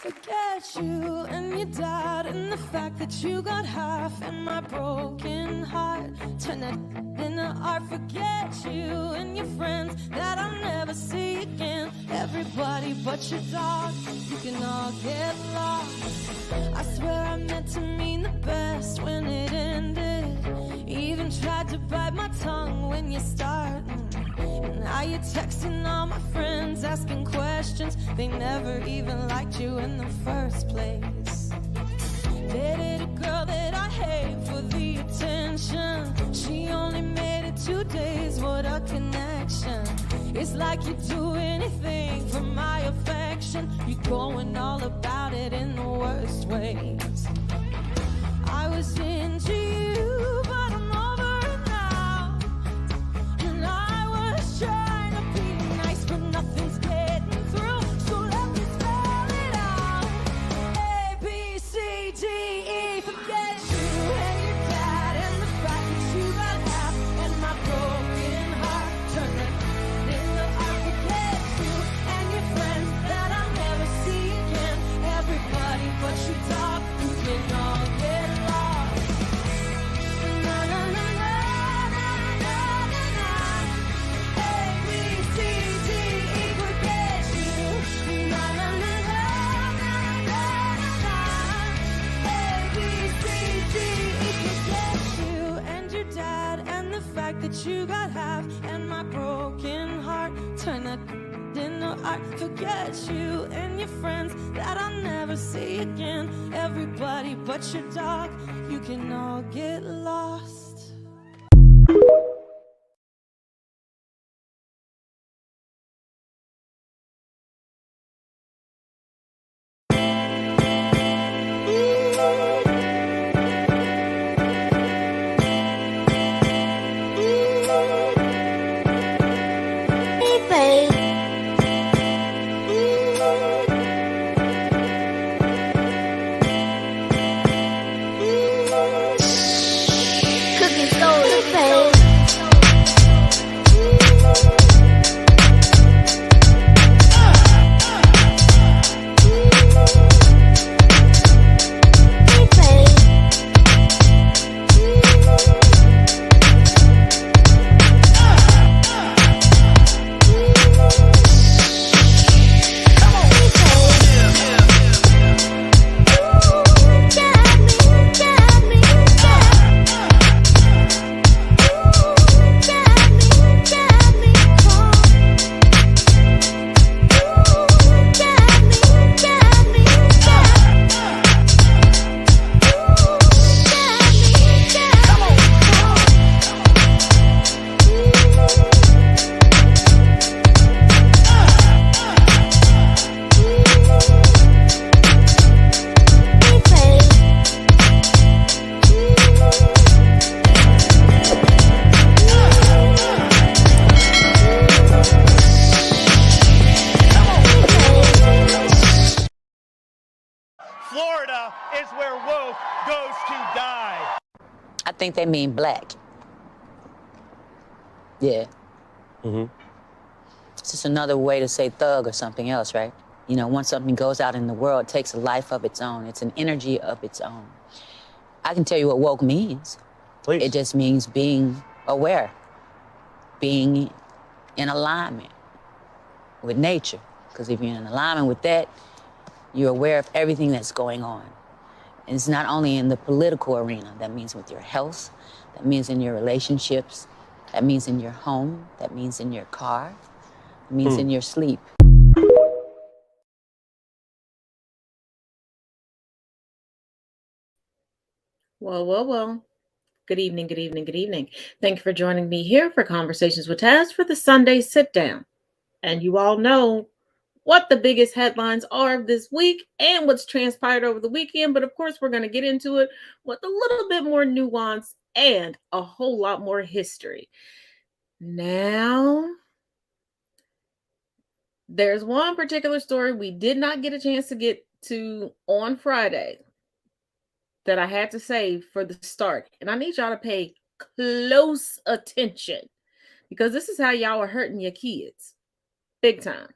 Forget you and your dad and the fact that you got half and my broken heart. Turn that into art. Forget you and your friends that I'll never see again. Everybody but your dog, you can all get lost. I swear I meant to mean the best when it ended. Even tried to bite my tongue when you started. Now you're texting all my friends, asking questions. They never even liked you in the first place. Dated a girl that I hate for the attention. She only made it 2 days, what a connection. It's like you'd do anything for my affection. You're going all about it in the worst ways. I was into you, but I'm over it now. And I was trying to be nice, but nothing's getting through. So let me spell it out. A, B, C, D, E. Forget you and your dad and the fact that you got half and my broken heart. Turn it into art. Forget you and your friends that I'll never see again. Everybody but your dog, you can all get lost. Na na na na na na na na. A, B, C, D, E. Forget you. Na na na na na na na na. A, B, C, D, E. Forget you and your dad and the fact that you got half and my broken heart. Turn that into art. Forget you and your friends that I'll never see again. Everybody but your dog, you can all get lost. Cooking soda, babe. Florida is where woke goes to die. I think they mean black. Yeah. It's just another way to say thug or something else, right? You know, once something goes out in the world, it takes a life of its own. It's an energy of its own. I can tell you what woke means. Please. It just means being aware, being in alignment with nature. Because if you're in alignment with that, you're aware of everything that's going on. And it's not only in the political arena. That means with your health. That means in your relationships. That means in your home. That means in your car. It means in your sleep. Well. Good evening, good evening, good evening. Thank you for joining me here for Conversations with Taz for the Sunday Sit-Down. And you all know what the biggest headlines are of this week and what's transpired over the weekend. But of course, we're going to get into it with a little bit more nuance and a whole lot more history. Now, there's one particular story we did not get a chance to get to on Friday that I had to save for the start. And I need y'all to pay close attention because this is how y'all are hurting your kids. Big time.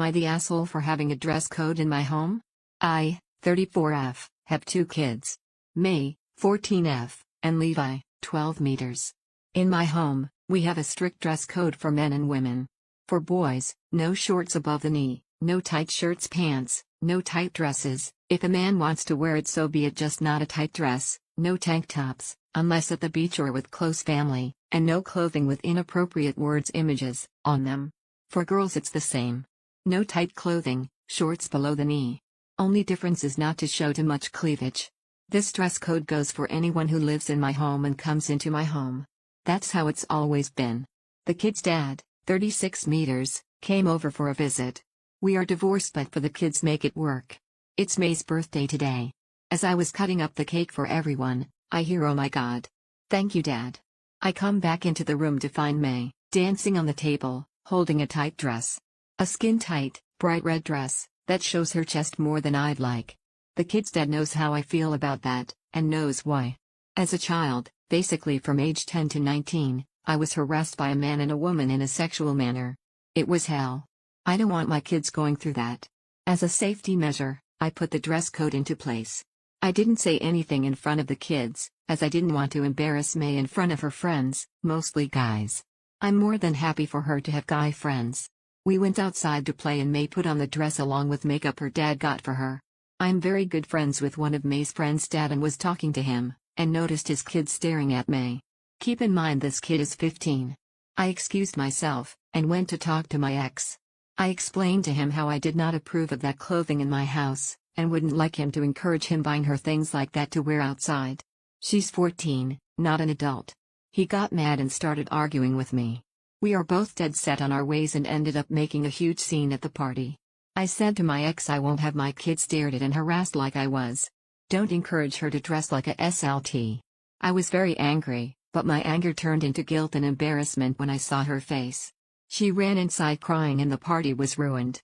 I the asshole for having a dress code in my home? I, 34F, have 2 kids. May, 14F, and Levi, 12 meters. In my home, we have a strict dress code for men and women. For boys, no shorts above the knee, no tight shirts pants, no tight dresses. If a man wants to wear it, so be it, just not a tight dress, no tank tops, unless at the beach or with close family, and no clothing with inappropriate words images on them. For girls it's the same. No tight clothing, shorts below the knee. Only difference is not to show too much cleavage. This dress code goes for anyone who lives in my home and comes into my home. That's how it's always been. The kid's dad, 36 meters, came over for a visit. We are divorced, but for the kids make it work. It's May's birthday today. As I was cutting up the cake for everyone, I hear, "Oh my God. Thank you, Dad." I come back into the room to find May, dancing on the table, holding a tight dress. A skin-tight, bright red dress, that shows her chest more than I'd like. The kid's dad knows how I feel about that, and knows why. As a child, basically from age 10 to 19, I was harassed by a man and a woman in a sexual manner. It was hell. I don't want my kids going through that. As a safety measure, I put the dress code into place. I didn't say anything in front of the kids, as I didn't want to embarrass May in front of her friends, mostly guys. I'm more than happy for her to have guy friends. We went outside to play and May put on the dress along with makeup her dad got for her. I'm very good friends with one of May's friends' dad and was talking to him, and noticed his kid staring at May. Keep in mind this kid is 15. I excused myself, and went to talk to my ex. I explained to him how I did not approve of that clothing in my house, and wouldn't like him to encourage him buying her things like that to wear outside. She's 14, not an adult. He got mad and started arguing with me. We are both dead set on our ways and ended up making a huge scene at the party. I said to my ex I won't have my kid stared at and harassed like I was. Don't encourage her to dress like a SLT. I was very angry, but my anger turned into guilt and embarrassment when I saw her face. She ran inside crying and the party was ruined.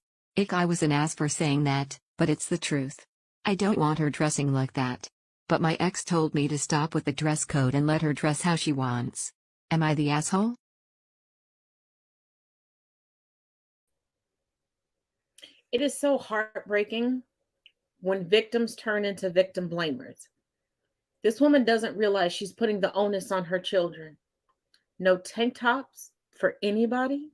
I was an ass for saying that, but it's the truth. I don't want her dressing like that. But my ex told me to stop with the dress code and let her dress how she wants. Am I the asshole? It is so heartbreaking when victims turn into victim blamers. This woman doesn't realize she's putting the onus on her children. No tank tops for anybody.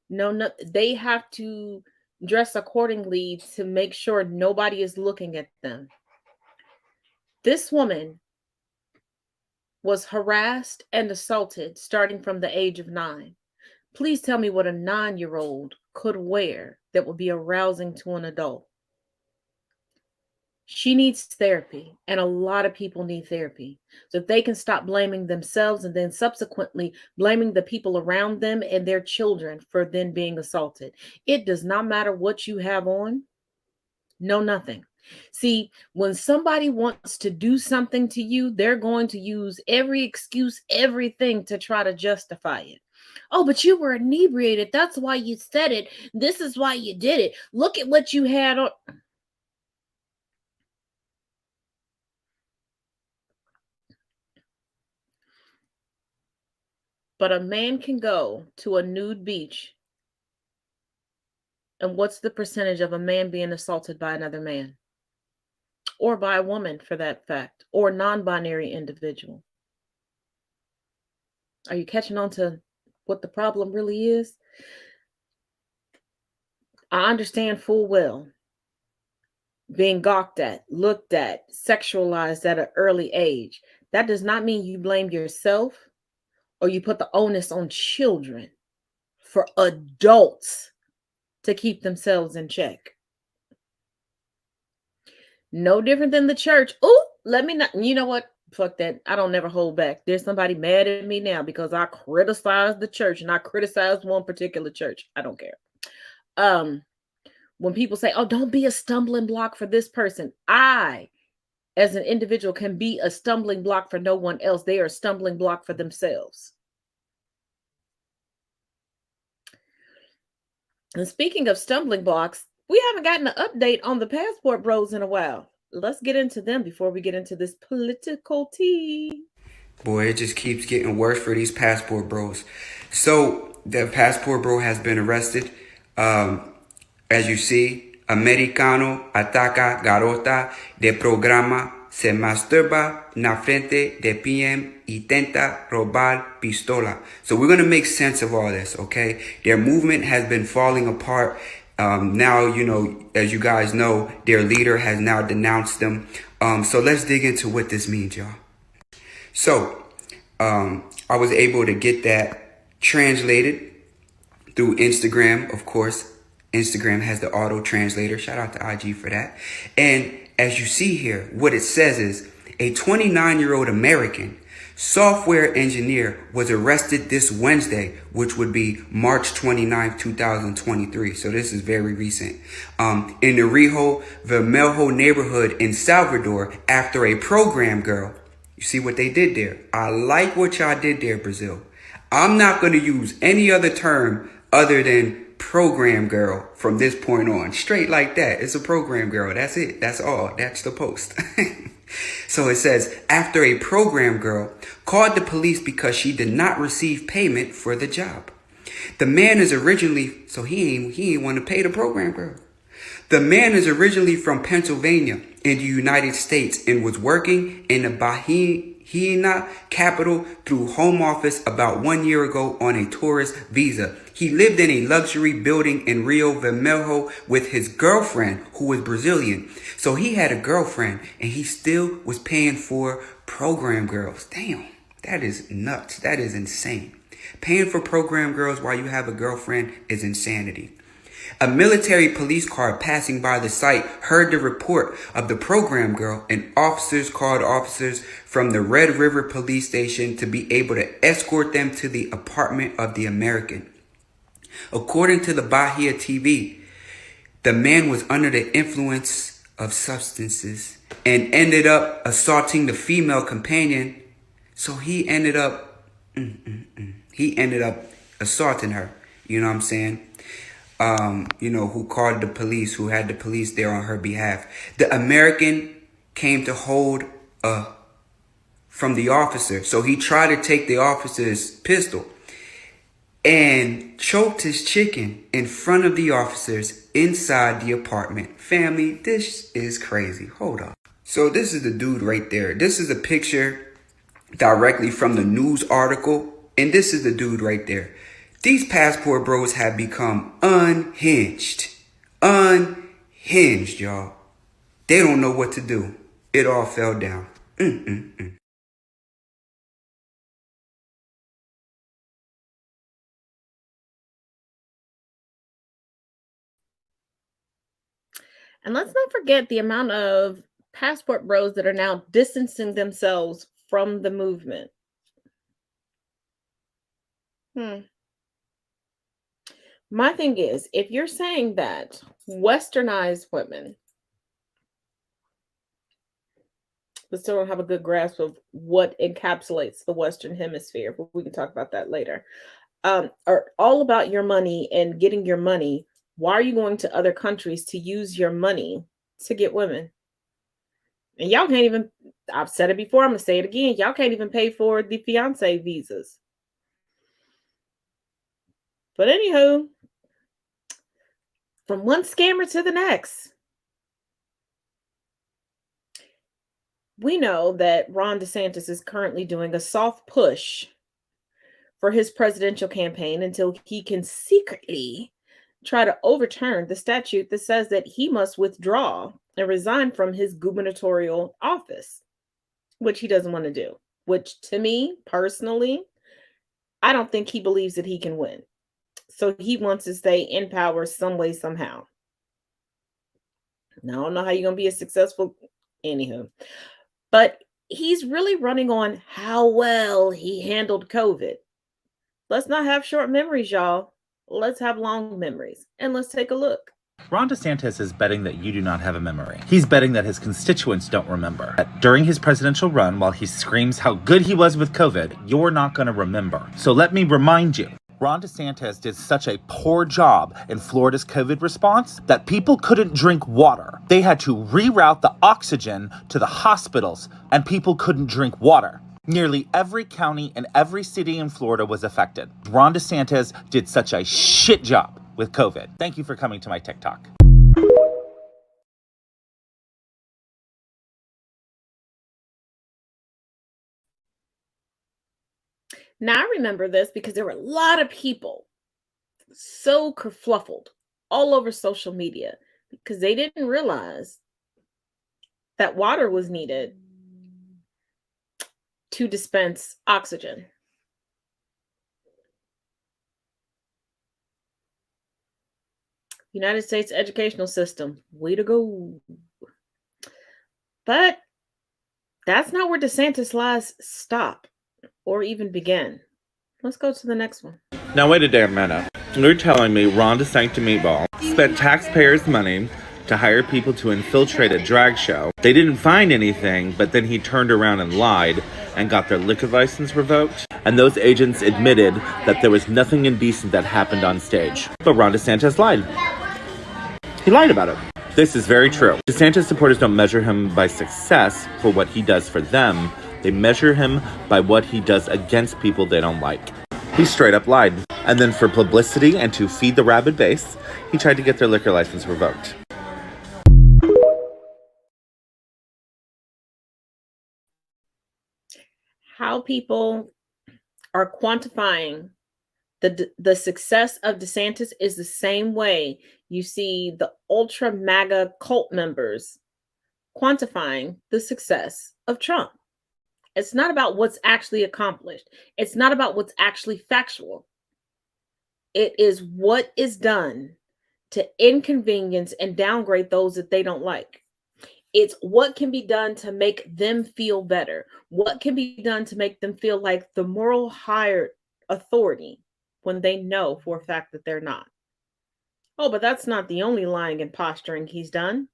No, they have to dress accordingly to make sure nobody is looking at them. This woman was harassed and assaulted starting from the age of 9. Please tell me what a 9-year-old could wear that would be arousing to an adult. She needs therapy, and a lot of people need therapy so that they can stop blaming themselves and then subsequently blaming the people around them and their children for then being assaulted. It does not matter what you have on. No, nothing. See, when somebody wants to do something to you, they're going to use every excuse, everything to try to justify it. Oh, but you were inebriated. That's why you said it. This is why you did it. Look at what you had on. But a man can go to a nude beach. And what's the percentage of a man being assaulted by another man? Or by a woman, for that fact, or non-binary individual? Are you catching on to what the problem really is? I understand full well being gawked at, looked at, sexualized at an early age. That does not mean you blame yourself or you put the onus on children for adults to keep themselves in check. No different than the church. Oh, let me not, you know what? Fuck that. I don't never hold back. There's somebody mad at me now because I criticized the church and I criticized one particular church. I don't care. When people say, oh, don't be a stumbling block for this person. I, as an individual, can be a stumbling block for no one else. They are a stumbling block for themselves. And speaking of stumbling blocks, we haven't gotten an update on the passport bros in a while. Let's get into them before we get into this political tea. Boy, it just keeps getting worse for these passport bros. So the passport bro has been arrested. As you see, americano ataca garota de programa, se masturba na frente de PM y tenta robar pistola. So we're going to make sense of all this, okay? Their movement has been falling apart. Now, you know, as you guys know, their leader has now denounced them. So let's dig into what this means, y'all. So, I was able to get that translated through Instagram, of course. Instagram has the auto translator. Shout out to IG for that. And as you see here, what it says is a 29-year-old American software engineer was arrested this Wednesday, which would be March 29th, 2023. So this is very recent. In the Rio Vermelho neighborhood in Salvador after a program girl. You see what they did there? I like what y'all did there, Brazil. I'm not going to use any other term other than program girl from this point on. Straight like that. It's a program girl. That's it. That's all. That's the post. So it says, after a program girl called the police because she did not receive payment for the job. The man is originally, so he ain't want to pay the program girl. The man is originally from Pennsylvania in the United States and was working in the Bahia capital through home office about 1 year ago on a tourist visa. He lived in a luxury building in Rio Vermelho with his girlfriend, who was Brazilian. So he had a girlfriend and he still was paying for program girls. Damn, that is nuts. That is insane. Paying for program girls while you have a girlfriend is insanity. A military police car passing by the site heard the report of the program girl, and officers called officers from the Red River police station to be able to escort them to the apartment of the American. According to the Bahia TV, the man was under the influence of substances and ended up assaulting the female companion. So he ended up assaulting her. You know what I'm saying? Who called the police, who had the police there on her behalf. The American came to hold from the officer. So he tried to take the officer's pistol and choked his chicken in front of the officers inside the apartment. Family, this is crazy. Hold on. So this is the dude right there. This is a picture directly from the news article. And this is the dude right there. These passport bros have become unhinged. Unhinged, y'all. They don't know what to do. It all fell down. And let's not forget the amount of passport bros that are now distancing themselves from the movement. My thing is, if you're saying that westernized women but still don't have a good grasp of what encapsulates the Western Hemisphere, but we can talk about that later, are all about your money and getting your money, why are you going to other countries to use your money to get women? And y'all can't even, I've said it before, I'm going to say it again, y'all can't even pay for the fiance visas. But anywho, from one scammer to the next. We know that Ron DeSantis is currently doing a soft push for his presidential campaign until he can secretly try to overturn the statute that says that he must withdraw and resign from his gubernatorial office, which he doesn't want to do. Which, to me, personally, I don't think he believes that he can win. So he wants to stay in power some way, somehow. Now, I don't know how you're going to be a successful, anywho. But he's really running on how well he handled COVID. Let's not have short memories, y'all. Let's have long memories. And let's take a look. Ron DeSantis is betting that you do not have a memory. He's betting that his constituents don't remember. That during his presidential run, while he screams how good he was with COVID, you're not going to remember. So let me remind you. Ron DeSantis did such a poor job in Florida's COVID response that people couldn't drink water. They had to reroute the oxygen to the hospitals, and people couldn't drink water. Nearly every county and every city in Florida was affected. Ron DeSantis did such a shit job with COVID. Thank you for coming to my TikTok. Now, I remember this because there were a lot of people so kerfluffled all over social media because they didn't realize that water was needed to dispense oxygen. United States educational system, way to go. But that's not where DeSantis' lies stop or even begin. Let's go to the next one. Now wait a damn minute. You're telling me Ron DeSantis Meatball spent taxpayers' money to hire people to infiltrate a drag show. They didn't find anything, but then he turned around and lied and got their liquor license revoked. And those agents admitted that there was nothing indecent that happened on stage. But Ron DeSantis lied. He lied about it. This is very true. DeSantis supporters don't measure him by success for what he does for them. They measure him by what he does against people they don't like. He straight up lied. And then for publicity and to feed the rabid base, he tried to get their liquor license revoked. How people are quantifying the success of DeSantis is the same way you see the ultra MAGA cult members quantifying the success of Trump. It's not about what's actually accomplished. It's not about what's actually factual. It is what is done to inconvenience and downgrade those that they don't like. It's what can be done to make them feel better. What can be done to make them feel like the moral higher authority when they know for a fact that they're not. Oh, but that's not the only lying and posturing he's done.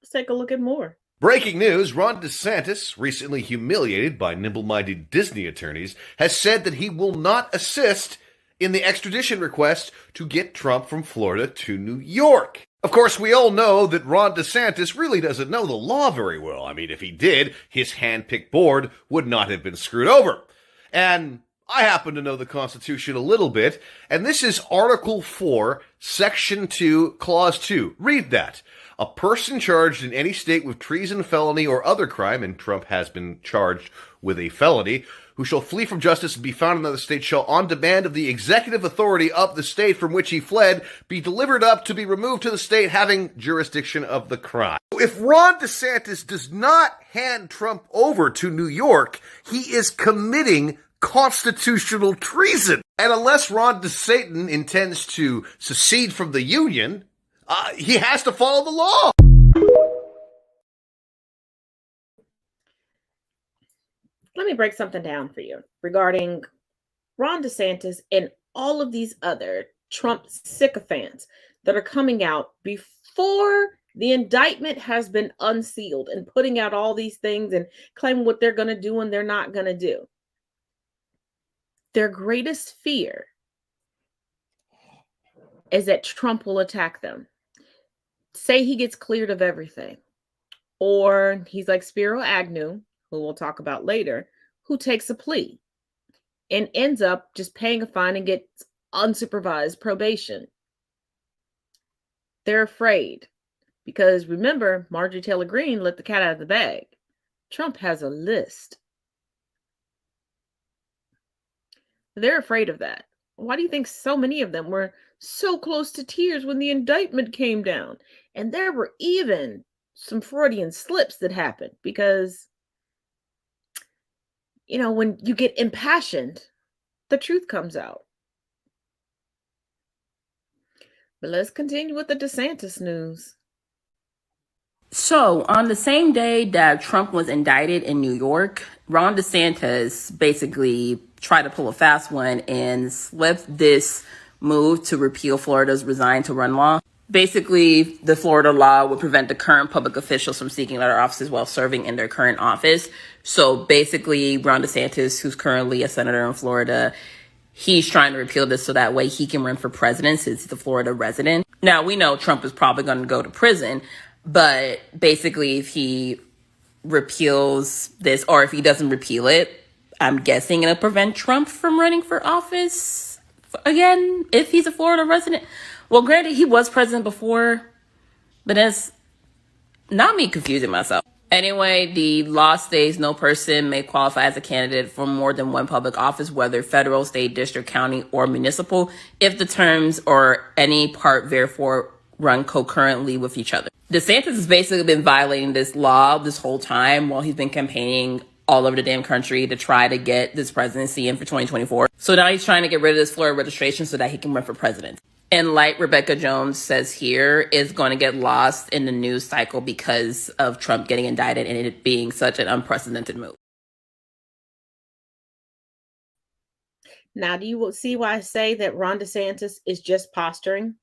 Let's take a look at more. Breaking news, Ron DeSantis, recently humiliated by nimble-minded Disney attorneys, has said that he will not assist in the extradition request to get Trump from Florida to New York. Of course, we all know that Ron DeSantis really doesn't know the law very well. I mean, if he did, his hand-picked board would not have been screwed over. And I happen to know the Constitution a little bit, and this is Article 4, Section 2, Clause 2. Read that. A person charged in any state with treason, felony, or other crime, and Trump has been charged with a felony, who shall flee from justice and be found in another state shall, on demand of the executive authority of the state from which he fled, be delivered up to be removed to the state having jurisdiction of the crime. If Ron DeSantis does not hand Trump over to New York, he is committing constitutional treason. And unless Ron DeSantis intends to secede from the Union, he has to follow the law. Let me break something down for you regarding Ron DeSantis and all of these other Trump sycophants that are coming out before the indictment has been unsealed and putting out all these things and claiming what they're going to do and they're not going to do. Their greatest fear is that Trump will attack them. Say he gets cleared of everything. Or he's like Spiro Agnew, who we'll talk about later, who takes a plea and ends up just paying a fine and gets unsupervised probation. They're afraid because remember, Marjorie Taylor Greene let the cat out of the bag. Trump has a list. They're afraid of that. Why do you think so many of them were so close to tears when the indictment came down? And there were even some Freudian slips that happened because, you know, when you get impassioned, the truth comes out. But let's continue with the DeSantis news. So, on the same day that Trump was indicted in New York, Ron DeSantis basically tried to pull a fast one and slipped this move to repeal Florida's resign to run law. Basically, the Florida law would prevent the current public officials from seeking other offices while serving in their current office. So basically, Ron DeSantis, who's currently a senator in Florida, he's trying to repeal this so that way he can run for president since he's a Florida resident. Now, we know Trump is probably going to go to prison, but basically, if he repeals this, or if he doesn't repeal it, I'm guessing it'll prevent Trump from running for office again if he's a Florida resident. Well, granted, he was president before, but that's not me confusing myself. Anyway, the law states no person may qualify as a candidate for more than one public office, whether federal, state, district, county, or municipal, if the terms or any part therefore run concurrently with each other. DeSantis has basically been violating this law this whole time while he's been campaigning all over the damn country to try to get this presidency in for 2024. So now he's trying to get rid of this Florida registration so that he can run for president. And like Rebecca Jones says here, is going to get lost in the news cycle because of Trump getting indicted and it being such an unprecedented move. Now, do you see why I say that Ron DeSantis is just posturing?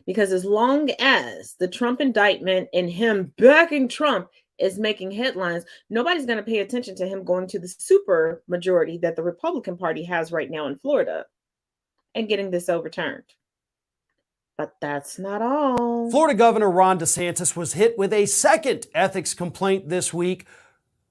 Because as long as the Trump indictment and him backing Trump is making headlines, nobody's going to pay attention to him going to the super majority that the Republican Party has right now in Florida and getting this overturned. But that's not all. Florida Governor Ron DeSantis was hit with a second ethics complaint this week,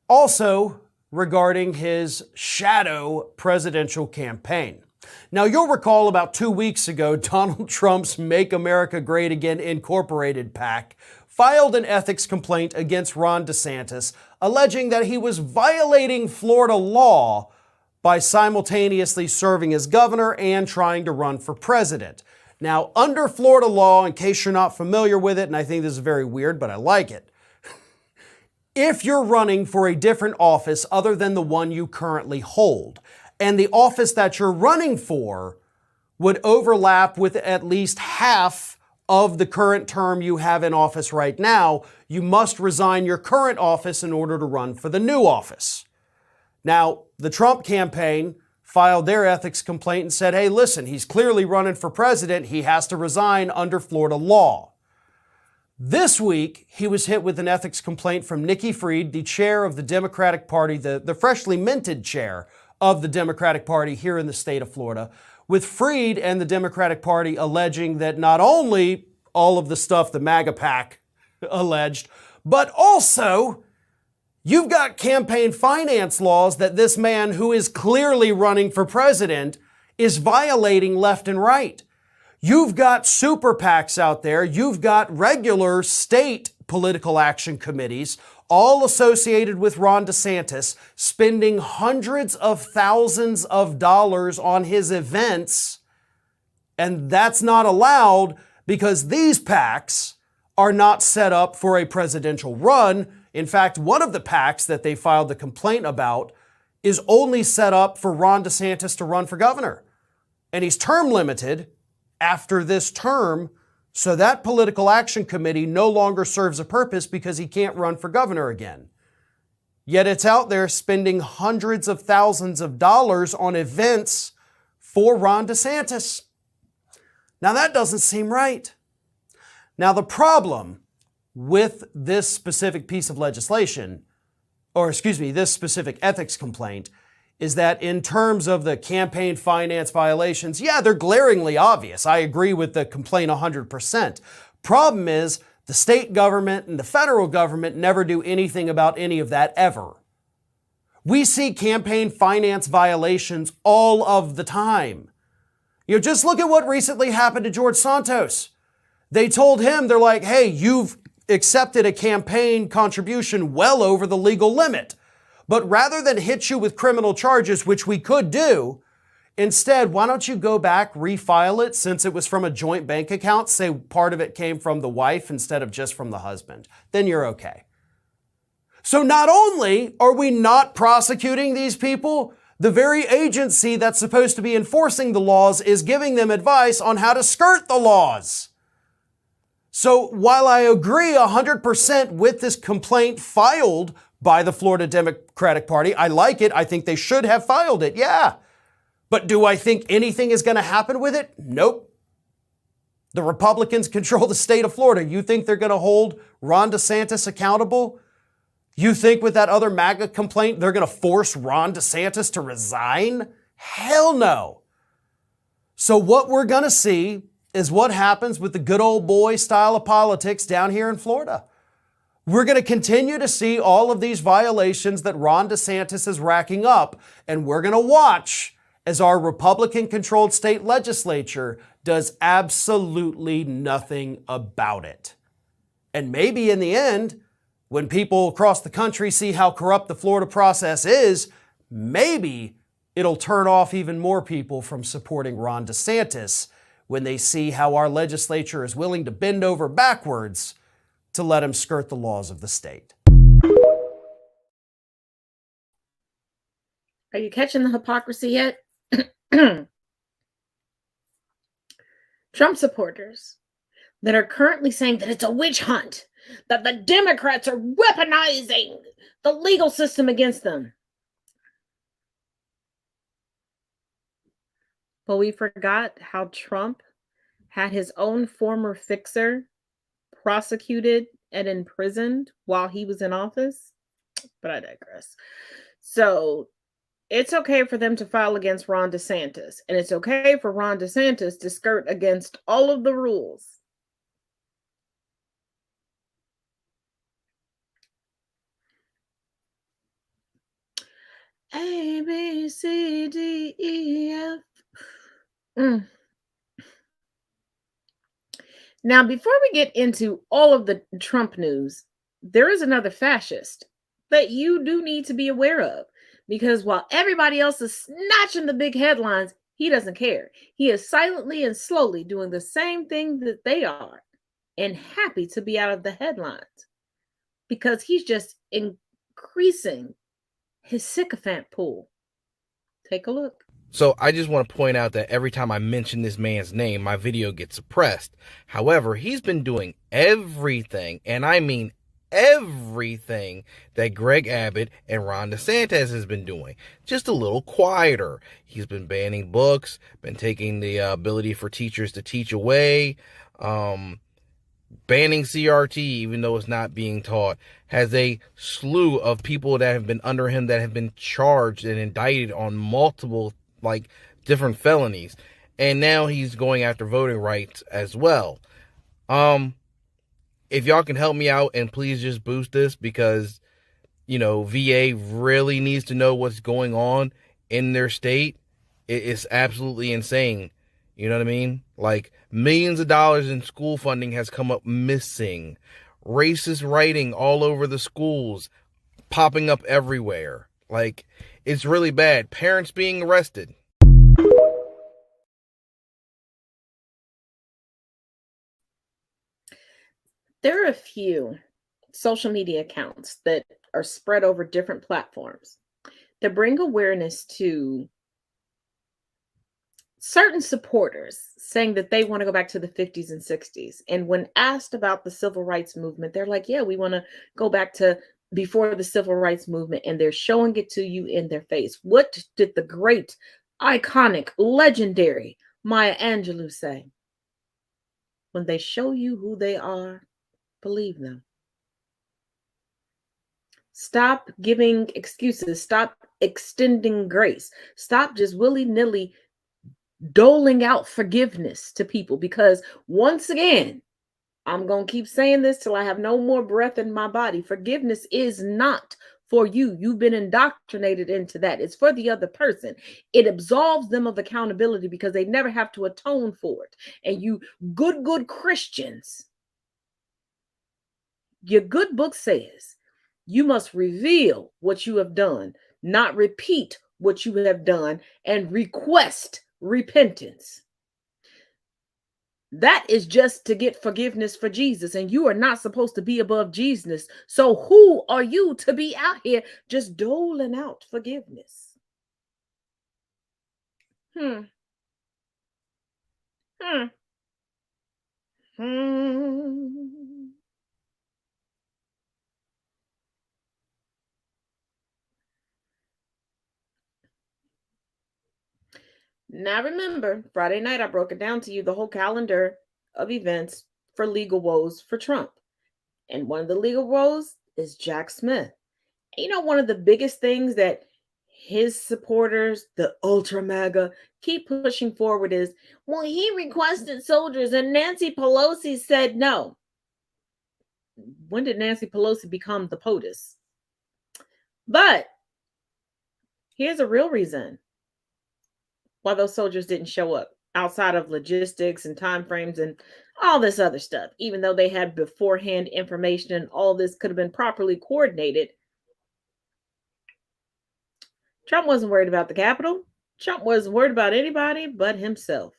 also regarding his shadow presidential campaign. Now, you'll recall about 2 weeks ago, Donald Trump's Make America Great Again Incorporated PAC filed an ethics complaint against Ron DeSantis, alleging that he was violating Florida law by simultaneously serving as governor and trying to run for president. Now, under Florida law, in case you're not familiar with it, and I think this is very weird, but I like it, if you're running for a different office other than the one you currently hold, and the office that you're running for would overlap with at least half of the current term you have in office right now, you must resign your current office in order to run for the new office. Now, the Trump campaign filed their ethics complaint and said, hey, listen, he's clearly running for president. He has to resign under Florida law. This week, he was hit with an ethics complaint from Nikki Fried, the chair of the Democratic Party, the freshly minted chair of the Democratic Party here in the state of Florida, with Fried and the Democratic Party alleging that not only all of the stuff the MAGA PAC alleged, but also you've got campaign finance laws that this man who is clearly running for president is violating left and right. You've got super PACs out there. You've got regular state political action committees, all associated with Ron DeSantis, spending hundreds of thousands of dollars on his events. And that's not allowed because these PACs are not set up for a presidential run. In fact, one of the PACs that they filed the complaint about is only set up for Ron DeSantis to run for governor. And he's term limited after this term, so that political action committee no longer serves a purpose because he can't run for governor again. Yet it's out there spending hundreds of thousands of dollars on events for Ron DeSantis. Now that doesn't seem right. Now the problem with this specific piece of legislation, this specific ethics complaint, is that in terms of the campaign finance violations, yeah, they're glaringly obvious. I agree with the complaint 100%. Problem is, the state government and the federal government never do anything about any of that ever. We see campaign finance violations all of the time. Just look at what recently happened to George Santos. They told him, they're like, hey, you've accepted a campaign contribution well over the legal limit. But rather than hit you with criminal charges, which we could do, instead, why don't you go back, refile it since it was from a joint bank account, say part of it came from the wife instead of just from the husband. Then you're okay. So not only are we not prosecuting these people, the very agency that's supposed to be enforcing the laws is giving them advice on how to skirt the laws. So while I agree 100% with this complaint filed by the Florida Democratic Party, I like it. I think they should have filed it. Yeah. But do I think anything is going to happen with it? Nope. The Republicans control the state of Florida. You think they're going to hold Ron DeSantis accountable? You think with that other MAGA complaint, they're going to force Ron DeSantis to resign? Hell no. So what we're going to see is what happens with the good old boy style of politics down here in Florida. We're going to continue to see all of these violations that Ron DeSantis is racking up, and we're going to watch as our Republican-controlled state legislature does absolutely nothing about it. And maybe in the end, when people across the country see how corrupt the Florida process is, maybe it'll turn off even more people from supporting Ron DeSantis when they see how our legislature is willing to bend over backwards to let him skirt the laws of the state. Are you catching the hypocrisy yet? Trump supporters that are currently saying that it's a witch hunt, that the Democrats are weaponizing the legal system against them. But we forgot how Trump had his own former fixer prosecuted and imprisoned while he was in office. But I digress. So it's okay for them to file against Ron DeSantis, and it's okay for Ron DeSantis to skirt against all of the rules. A, B, C, D, E, F. Now, before we get into all of the Trump news, there is another fascist that you do need to be aware of. Because while everybody else is snatching the big headlines, he doesn't care. He is silently and slowly doing the same thing that they are and happy to be out of the headlines because he's just increasing his sycophant pool. Take a look. So I just want to point out that every time I mention this man's name, my video gets suppressed. However, he's been doing everything, and I mean everything, that Greg Abbott and Ron DeSantis has been doing. Just a little quieter. He's been banning books, been taking the ability for teachers to teach away, banning CRT even though it's not being taught, has a slew of people that have been under him that have been charged and indicted on multiple different felonies, and now he's going after voting rights as well. If y'all can help me out and please just boost this, because VA really needs to know what's going on in their state. It's absolutely insane. You know what I mean? Millions of dollars in school funding has come up missing. Racist writing all over the schools, popping up everywhere. It's really bad. Parents being arrested. There are a few social media accounts that are spread over different platforms that bring awareness to certain supporters saying that they want to go back to the 50s and 60s. And when asked about the civil rights movement, they're like, yeah, we want to go back to before the civil rights movement. And they're showing it to you in their face. What did the great, iconic, legendary Maya Angelou say? When they show you who they are, believe them. Stop giving excuses. Stop extending grace. Stop just willy-nilly doling out forgiveness to people, because once again, I'm going to keep saying this till I have no more breath in my body. Forgiveness is not for you. You've been indoctrinated into that. It's for the other person. It absolves them of accountability because they never have to atone for it. And you good Christians, your good book says you must reveal what you have done, not repeat what you have done, and request repentance. That is just to get forgiveness for Jesus, and you are not supposed to be above Jesus. So who are you to be out here just doling out forgiveness? Now remember, Friday night I broke it down to you, the whole calendar of events for legal woes for Trump. And one of the legal woes is Jack Smith. One of the biggest things that his supporters, the ultra MAGA, keep pushing forward is, well, he requested soldiers and Nancy Pelosi said no. When did Nancy Pelosi become the POTUS? But here's a real reason. why those soldiers didn't show up outside of logistics and time frames and all this other stuff, even though they had beforehand information and all this could have been properly coordinated. Trump wasn't worried about the Capitol. Trump wasn't worried about anybody but himself.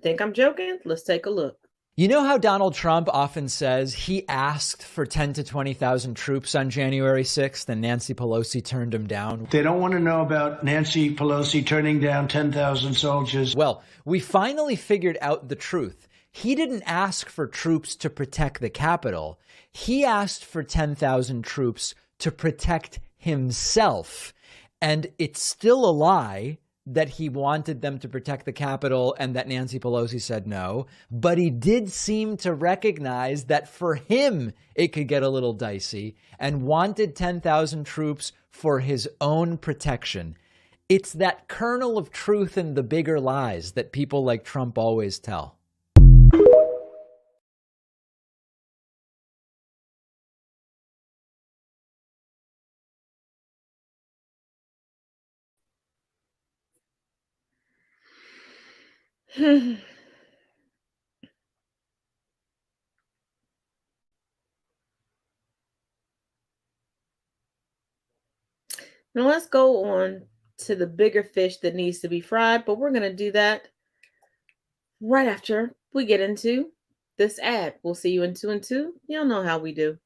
Think I'm joking? Let's take a look. You know how Donald Trump often says he asked for 10 to 20,000 troops on January 6th and Nancy Pelosi turned him down? They don't want to know about Nancy Pelosi turning down 10,000 soldiers. Well, we finally figured out the truth. He didn't ask for troops to protect the Capitol. He asked for 10,000 troops to protect himself. And it's still a lie that he wanted them to protect the Capitol and that Nancy Pelosi said no. But he did seem to recognize that for him, it could get a little dicey and wanted 10,000 troops for his own protection. It's that kernel of truth in the bigger lies that people like Trump always tell. Now let's go on to the bigger fish that needs to be fried, but we're going to do that right after we get into this ad. We'll see you in 2 and 2. You'll know how we do.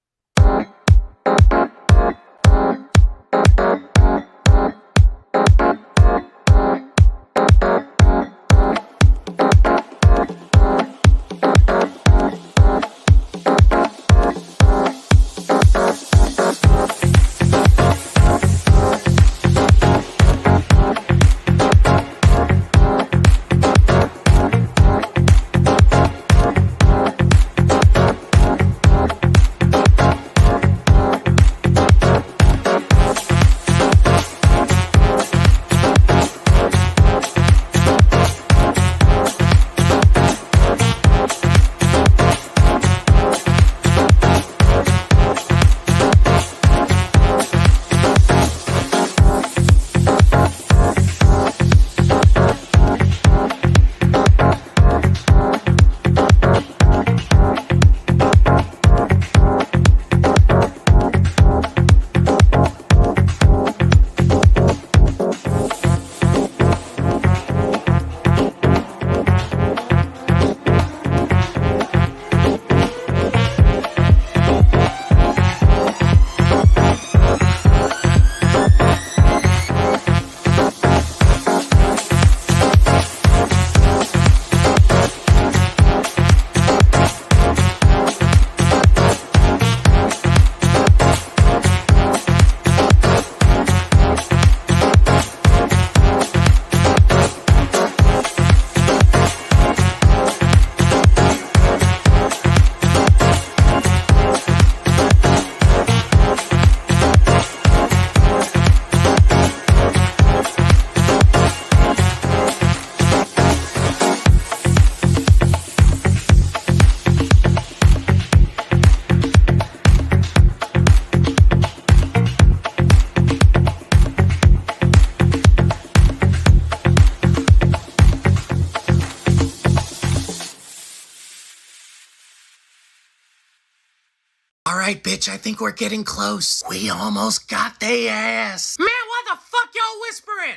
All right, bitch, I think we're getting close. We almost got they ass. Man, why the fuck y'all whispering?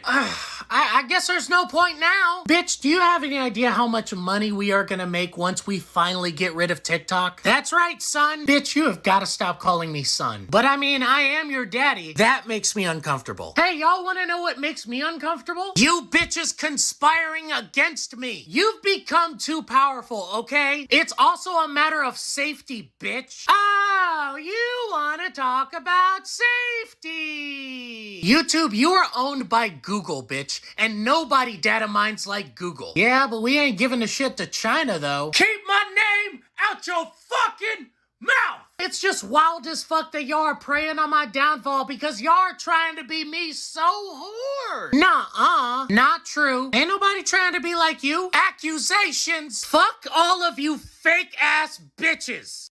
I guess there's no point now. Bitch, do you have any idea how much money we are gonna make once we finally get rid of TikTok? That's right, son. Bitch, you have gotta stop calling me son. But I mean, I am your daddy. That makes me uncomfortable. Hey, y'all wanna know what makes me uncomfortable? You bitches conspiring against me. You've become too powerful, okay? It's also a matter of safety, bitch. Oh, you wanna talk about safety. YouTube, you are owned by Google, bitch, and nobody data mines like Google. Yeah, but we ain't giving a shit to China, though. Keep my name out your fucking mouth! It's just wild as fuck that y'all are preying on my downfall because y'all are trying to be me so hard. Nuh-uh. Not true. Ain't nobody trying to be like you. Accusations. Fuck all of you fake-ass bitches.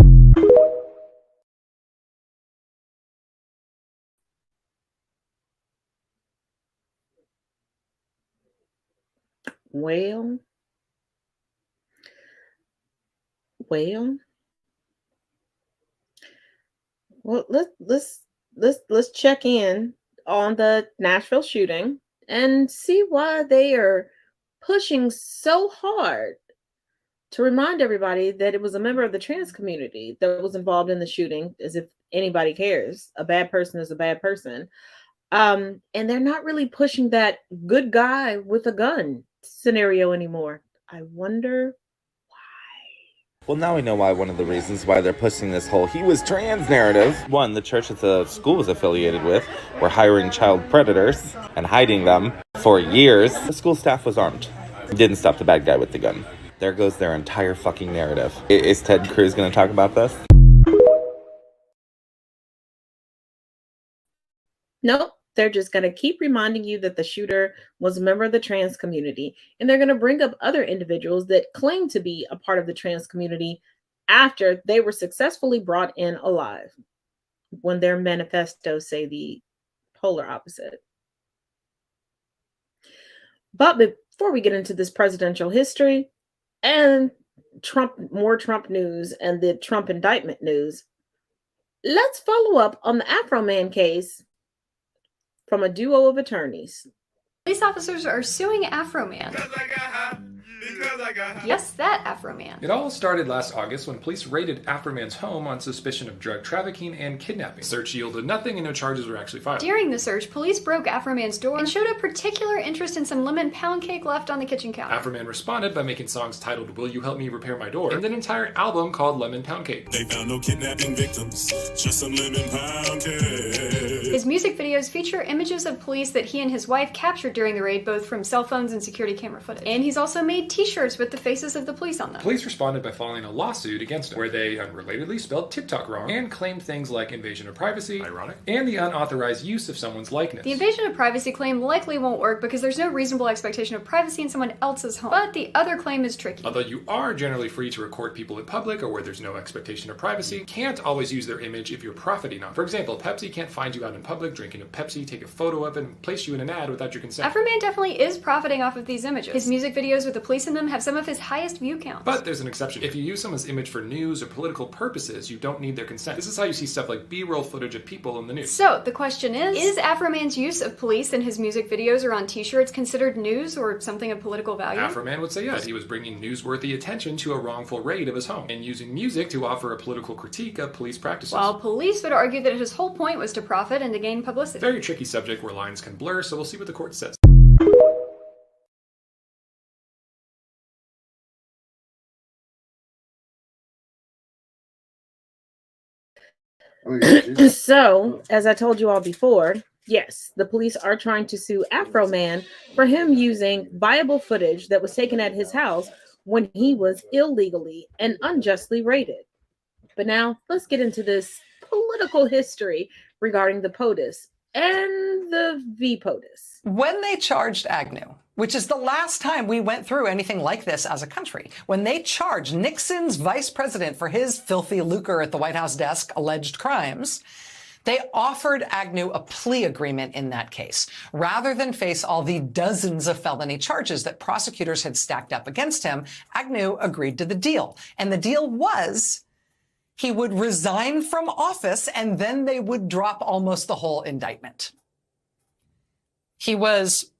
Well, well, well. Let's check in on the Nashville shooting and see why they are pushing so hard to remind everybody that it was a member of the trans community that was involved in the shooting, as if anybody cares. A bad person is a bad person. And they're not really pushing that good guy with a gun scenario anymore. I wonder. Well, now we know why one of the reasons why they're pushing this whole he was trans narrative. One, the church that the school was affiliated with were hiring child predators and hiding them for years. The school staff was armed. Didn't stop the bad guy with the gun. There goes their entire fucking narrative. Is Ted Cruz going to talk about this? Nope. They're just going to keep reminding you that the shooter was a member of the trans community. And they're going to bring up other individuals that claim to be a part of the trans community after they were successfully brought in alive, when their manifestos say the polar opposite. But before we get into this presidential history and more Trump news and the Trump indictment news, let's follow up on the Afro Man case from a duo of attorneys. Police officers are suing Afro Man. Yes, that Afro Man. It all started last August when police raided Afro Man's home on suspicion of drug trafficking and kidnapping. The search yielded nothing and no charges were actually filed. During the search, police broke Afro Man's door and showed a particular interest in some lemon pound cake left on the kitchen counter. Afro Man responded by making songs titled Will You Help Me Repair My Door and an entire album called Lemon Pound Cake. They found no kidnapping victims, just some lemon pound cake. His music videos feature images of police that he and his wife captured during the raid, both from cell phones and security camera footage. And he's also made t-shirts with the faces of the police on them. Police responded by filing a lawsuit against him, where they unrelatedly spelled TikTok wrong and claimed things like invasion of privacy, ironic, and the unauthorized use of someone's likeness. The invasion of privacy claim likely won't work because there's no reasonable expectation of privacy in someone else's home. But the other claim is tricky. Although you are generally free to record people in public or where there's no expectation of privacy, you can't always use their image if you're profiting on it. For example, Pepsi can't find you out in public drinking a Pepsi, take a photo of it, and place you in an ad without your consent. Afro Man definitely is profiting off of these images. His music videos with the police in them have some of his highest view counts. But there's an exception. If you use someone's image for news or political purposes, you don't need their consent. This is how you see stuff like B-roll footage of people in the news. So, the question is Afro Man's use of police in his music videos or on t-shirts considered news or something of political value? Afro Man would say yes. He was bringing newsworthy attention to a wrongful raid of his home and using music to offer a political critique of police practices. While police would argue that his whole point was to profit and to gain publicity. Very tricky subject where lines can blur, so we'll see what the court says. So, as I told you all before, yes, the police are trying to sue Afro Man for him using viable footage that was taken at his house when he was illegally and unjustly raided. But now, let's get into this political history regarding the POTUS and the V-POTUS. When they charged Agnew, which is the last time we went through anything like this as a country, when they charged Nixon's vice president for his filthy lucre at the White House desk alleged crimes, they offered Agnew a plea agreement in that case. Rather than face all the dozens of felony charges that prosecutors had stacked up against him, Agnew agreed to the deal. And the deal was he would resign from office and then they would drop almost the whole indictment. He was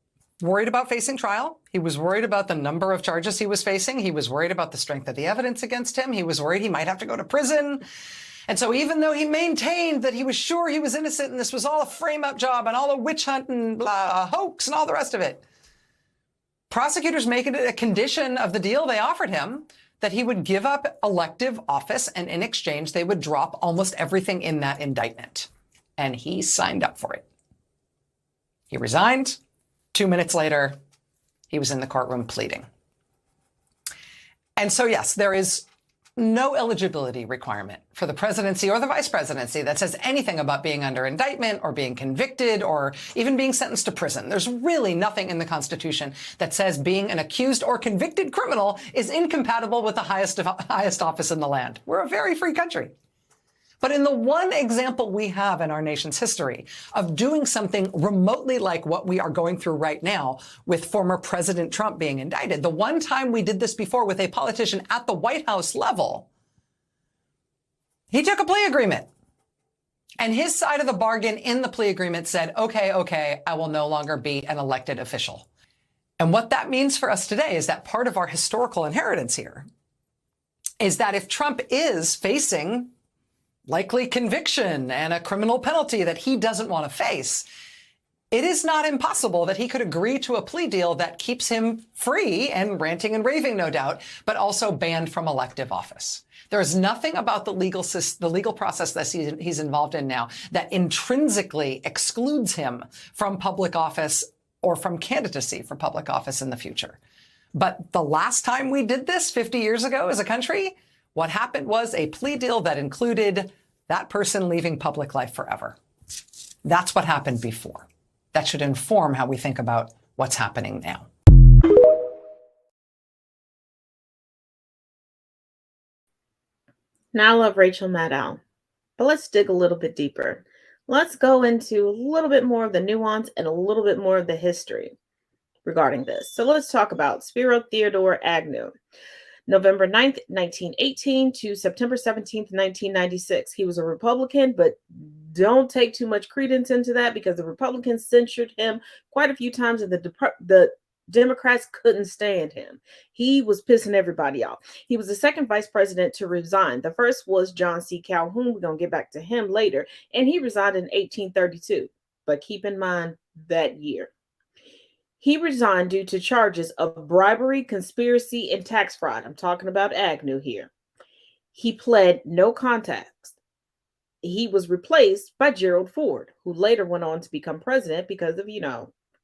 worried about facing trial. He was worried about the number of charges he was facing. He was worried about the strength of the evidence against him. He was worried he might have to go to prison. And so even though he maintained that he was sure he was innocent and this was all a frame-up job and all a witch hunt and blah, hoax and all the rest of it, prosecutors make it a condition of the deal they offered him that he would give up elective office and in exchange they would drop almost everything in that indictment. And he signed up for it. He resigned. 2 minutes later, he was in the courtroom pleading. And so, yes, there is no eligibility requirement for the presidency or the vice presidency that says anything about being under indictment or being convicted or even being sentenced to prison. There's really nothing in the Constitution that says being an accused or convicted criminal is incompatible with the highest office in the land. We're a very free country. But in the one example we have in our nation's history of doing something remotely like what we are going through right now with former President Trump being indicted, the one time we did this before with a politician at the White House level, he took a plea agreement. And his side of the bargain in the plea agreement said, okay, I will no longer be an elected official. And what that means for us today is that part of our historical inheritance here is that if Trump is facing likely conviction and a criminal penalty that he doesn't want to face, it is not impossible that he could agree to a plea deal that keeps him free and ranting and raving, no doubt, but also banned from elective office. There is nothing about the legal process that he's involved in now that intrinsically excludes him from public office or from candidacy for public office in the future. But the last time we did this 50 years ago as a country, what happened was a plea deal that included that person leaving public life forever. That's what happened before. That should inform how we think about what's happening now. Now I love Rachel Maddow, but let's dig a little bit deeper. Let's go into a little bit more of the nuance and a little bit more of the history regarding this. So let's talk about Spiro Theodore Agnew. November 9th, 1918 to September 17th, 1996. He was a Republican, but don't take too much credence into that because the Republicans censured him quite a few times and the Democrats couldn't stand him. He was pissing everybody off. He was the second vice president to resign. The first was John C. Calhoun. We're going to get back to him later. And he resigned in 1832. But keep in mind that year. He resigned due to charges of bribery, conspiracy, and tax fraud. I'm talking about Agnew here. He pled no contest. He was replaced by Gerald Ford, who later went on to become president because of,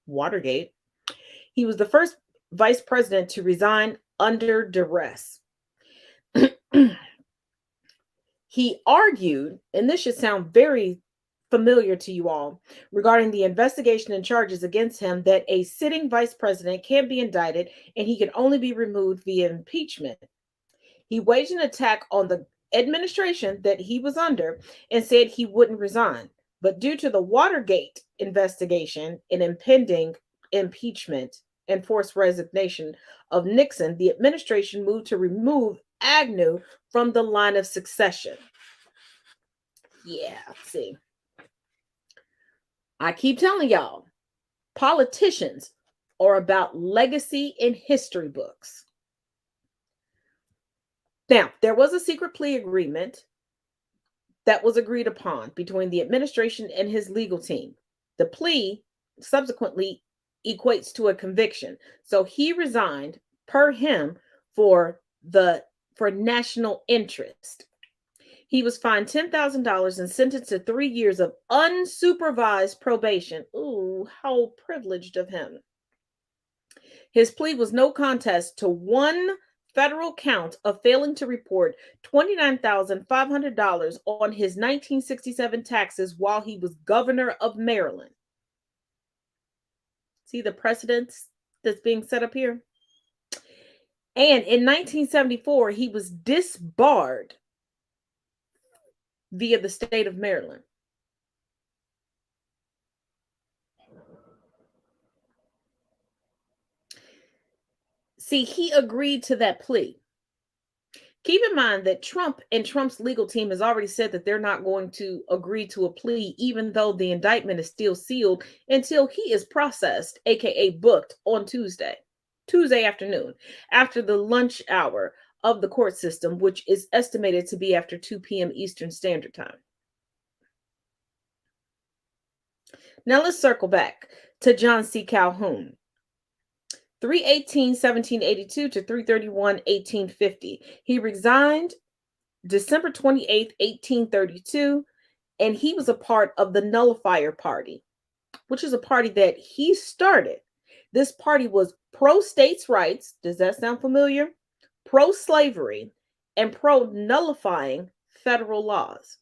Watergate. He was the first vice president to resign under duress. He argued, and this should sound very familiar to you all, regarding the investigation and charges against him, that a sitting vice president can't be indicted and he can only be removed via impeachment. He waged an attack on the administration that he was under and said he wouldn't resign. But due to the Watergate investigation and impending impeachment and forced resignation of Nixon, the administration moved to remove Agnew from the line of succession. Yeah, see. I keep telling y'all, politicians are about legacy in history books. Now, there was a secret plea agreement that was agreed upon between the administration and his legal team. The plea subsequently equates to a conviction. So he resigned per him for national interest. He was fined $10,000 and sentenced to 3 years of unsupervised probation. Ooh, how privileged of him. His plea was no contest to one federal count of failing to report $29,500 on his 1967 taxes while he was governor of Maryland. See the precedents that's being set up here? And in 1974, he was disbarred via the state of Maryland. See, he agreed to that plea. Keep in mind that Trump and Trump's legal team has already said that they're not going to agree to a plea, even though the indictment is still sealed until he is processed, aka booked, on Tuesday afternoon, after the lunch hour of the court system, which is estimated to be after 2 p.m. Eastern Standard Time. Now let's circle back to John C. Calhoun. 3/18/1782 to 3/31/1850. He resigned December 28th, 1832, and he was a part of the Nullifier Party, which is a party that he started. This party was pro-states' rights. Does that sound familiar? Pro-slavery and pro-nullifying federal laws.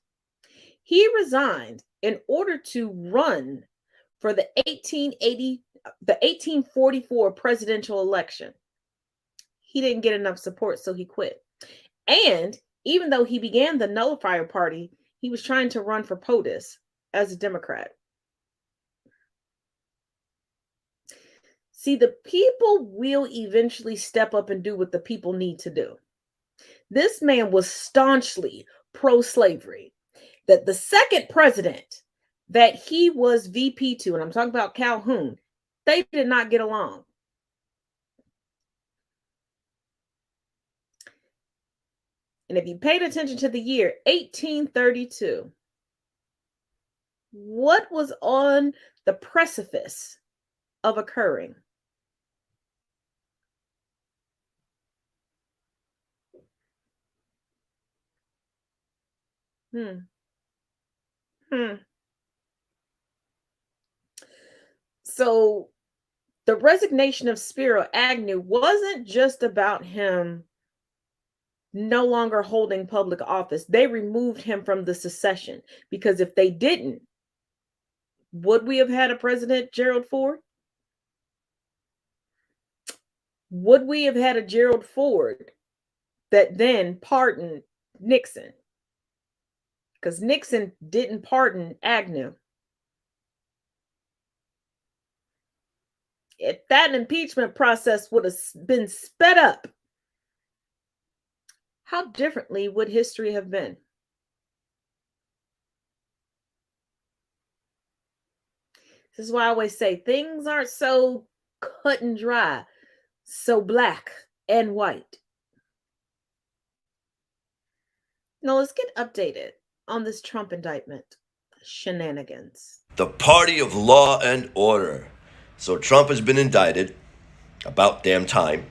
He resigned in order to run for the 1844 presidential election. He didn't get enough support, so he quit. And even though he began the Nullifier Party, He was trying to run for POTUS as a Democrat. See, the people will eventually step up and do what the people need to do. This man was staunchly pro-slavery. That the second president that he was VP to, and I'm talking about Calhoun, they did not get along. And if you paid attention to the year 1832, what was on the precipice of occurring? So the resignation of Spiro Agnew wasn't just about him no longer holding public office. They removed him from the secession, because if they didn't, would we have had a President Gerald Ford? Would we have had a Gerald Ford that then pardoned Nixon? Because Nixon didn't pardon Agnew. If that impeachment process would have been sped up, how differently would history have been? This is why I always say things aren't so cut and dry, so black and white. Now let's get updated on this Trump indictment shenanigans. The party of law and order. So Trump has been indicted. About damn time.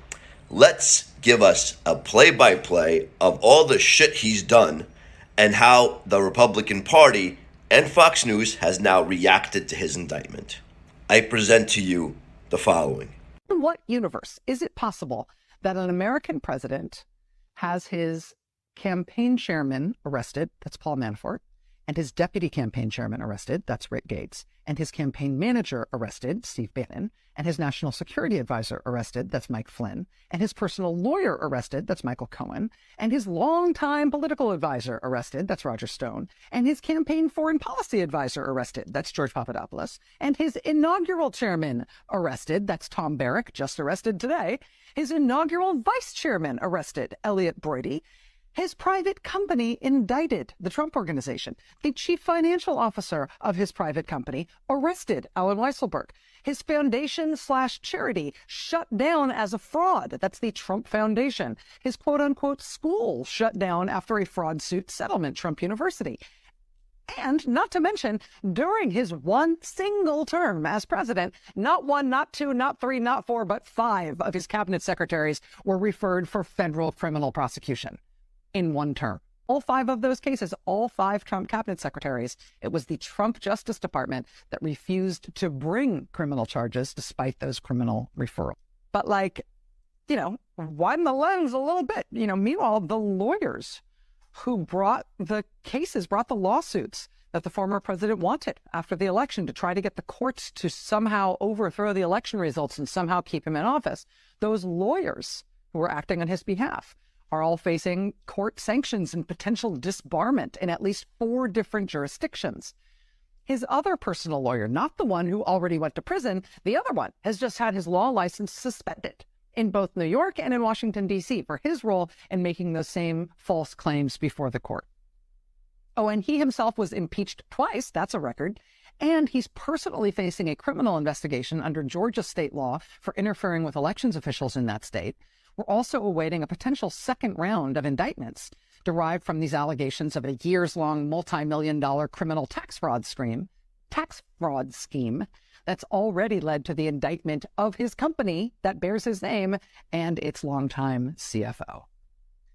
Let's give us a play-by-play of all the shit he's done and how the Republican Party and Fox News has now reacted to his indictment. I present to you the following. In what universe is it possible that an American president has his campaign chairman arrested, that's Paul Manafort, and his deputy campaign chairman arrested, that's Rick Gates, and his campaign manager arrested, Steve Bannon, and his national security advisor arrested, that's Mike Flynn, and his personal lawyer arrested, that's Michael Cohen, and his longtime political advisor arrested, that's Roger Stone, and his campaign foreign policy advisor arrested, that's George Papadopoulos, and his inaugural chairman arrested, that's Tom Barrack, just arrested today, his inaugural vice chairman arrested, Elliot Brody, his private company indicted, the Trump Organization. The chief financial officer of his private company arrested, Alan Weisselberg. His foundation/charity shut down as a fraud. That's the Trump Foundation. His quote-unquote school shut down after a fraud suit settlement, Trump University. And not to mention, during his one single term as president, not one, not two, not three, not four, but 5 of his cabinet secretaries were referred for federal criminal prosecution. In one term. All 5 of those cases, all 5 Trump cabinet secretaries, it was the Trump Justice Department that refused to bring criminal charges despite those criminal referrals. But widen the lens a little bit. Meanwhile, the lawyers who brought the cases, brought the lawsuits that the former president wanted after the election to try to get the courts to somehow overthrow the election results and somehow keep him in office, those lawyers who were acting on his behalf are all facing court sanctions and potential disbarment in at least 4 different jurisdictions. His other personal lawyer, not the one who already went to prison, the other one has just had his law license suspended in both New York and in Washington, D.C. for his role in making those same false claims before the court. Oh, and he himself was impeached twice, that's a record, and he's personally facing a criminal investigation under Georgia state law for interfering with elections officials in that state. We're also awaiting a potential second round of indictments derived from these allegations of a years-long multi-million-dollar criminal tax fraud scheme that's already led to the indictment of his company that bears his name and its longtime CFO.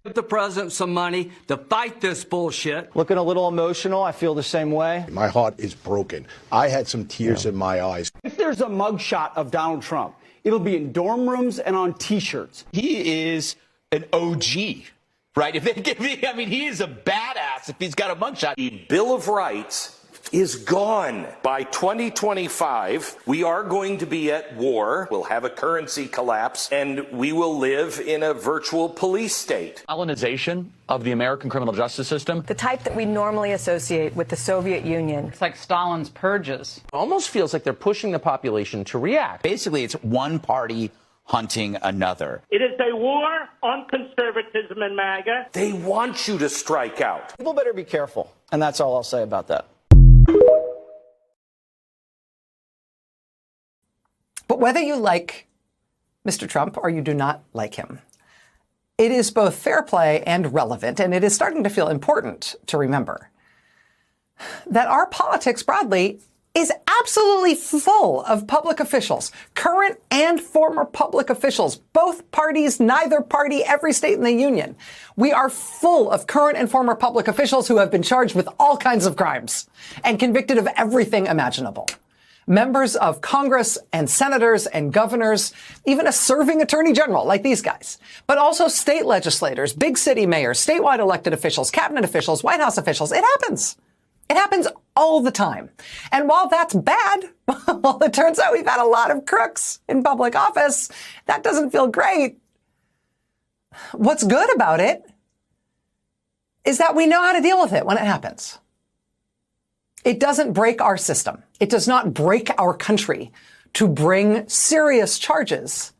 Give the president some money to fight this bullshit. Looking a little emotional. I feel the same way. My heart is broken. I had some tears in my eyes. If there's a mugshot of Donald Trump, it'll be in dorm rooms and on T-shirts. He is an OG, right? If they give me, he is a badass if he's got a mugshot. The Bill of Rights is gone. By 2025, we are going to be at war. We'll have a currency collapse, and we will live in a virtual police state. Colonization of the American criminal justice system. The type that we normally associate with the Soviet Union. It's like Stalin's purges. Almost feels like they're pushing the population to react. Basically, it's one party hunting another. It is a war on conservatism in MAGA. They want you to strike out. People better be careful, and that's all I'll say about that. But whether you like Mr. Trump or you do not like him, it is both fair play and relevant, and it is starting to feel important to remember that our politics broadly is absolutely full of public officials, current and former public officials, both parties, neither party, every state in the union. We are full of current and former public officials who have been charged with all kinds of crimes and convicted of everything imaginable. Members of Congress and senators and governors, even a serving attorney general like these guys, but also state legislators, big city mayors, statewide elected officials, cabinet officials, White House officials. It happens. It happens all the time. And while that's bad, well, it turns out we've had a lot of crooks in public office. That doesn't feel great. What's good about it is that we know how to deal with it when it happens. It doesn't break our system. It does not break our country to bring serious charges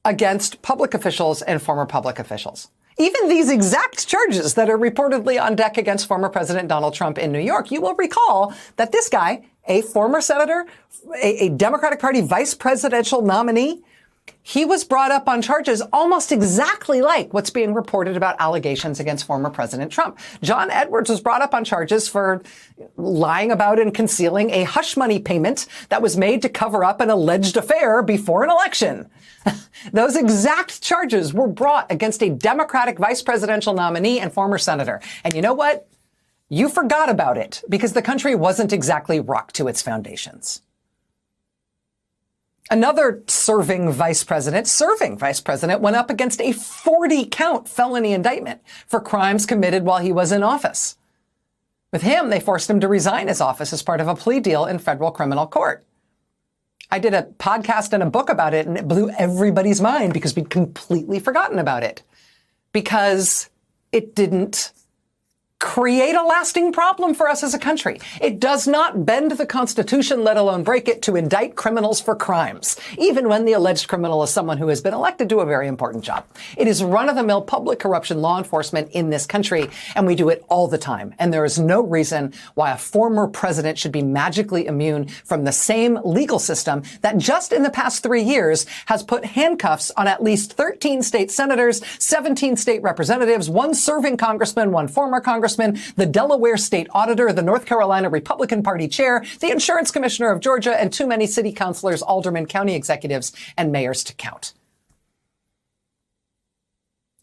against public officials and former public officials. Even these exact charges that are reportedly on deck against former President Donald Trump in New York, you will recall that this guy, a former senator, a Democratic Party vice presidential nominee, he was brought up on charges almost exactly like what's being reported about allegations against former President Trump. John Edwards was brought up on charges for lying about and concealing a hush money payment that was made to cover up an alleged affair before an election. Those exact charges were brought against a Democratic vice presidential nominee and former senator. And you know what? You forgot about it because the country wasn't exactly rocked to its foundations. Another serving vice president went up against a 40-count felony indictment for crimes committed while he was in office. With him, they forced him to resign his office as part of a plea deal in federal criminal court. I did a podcast and a book about it, and it blew everybody's mind because we'd completely forgotten about it. Because it didn't create a lasting problem for us as a country. It does not bend the Constitution, let alone break it, to indict criminals for crimes, even when the alleged criminal is someone who has been elected to a very important job. It is run-of-the-mill public corruption law enforcement in this country, and we do it all the time. And there is no reason why a former president should be magically immune from the same legal system that just in the past 3 years has put handcuffs on at least 13 state senators, 17 state representatives, 1 serving congressman, 1 former congressman, the Delaware state auditor, the North Carolina Republican Party chair, the insurance commissioner of Georgia, and too many city councilors, aldermen, county executives, and mayors to count.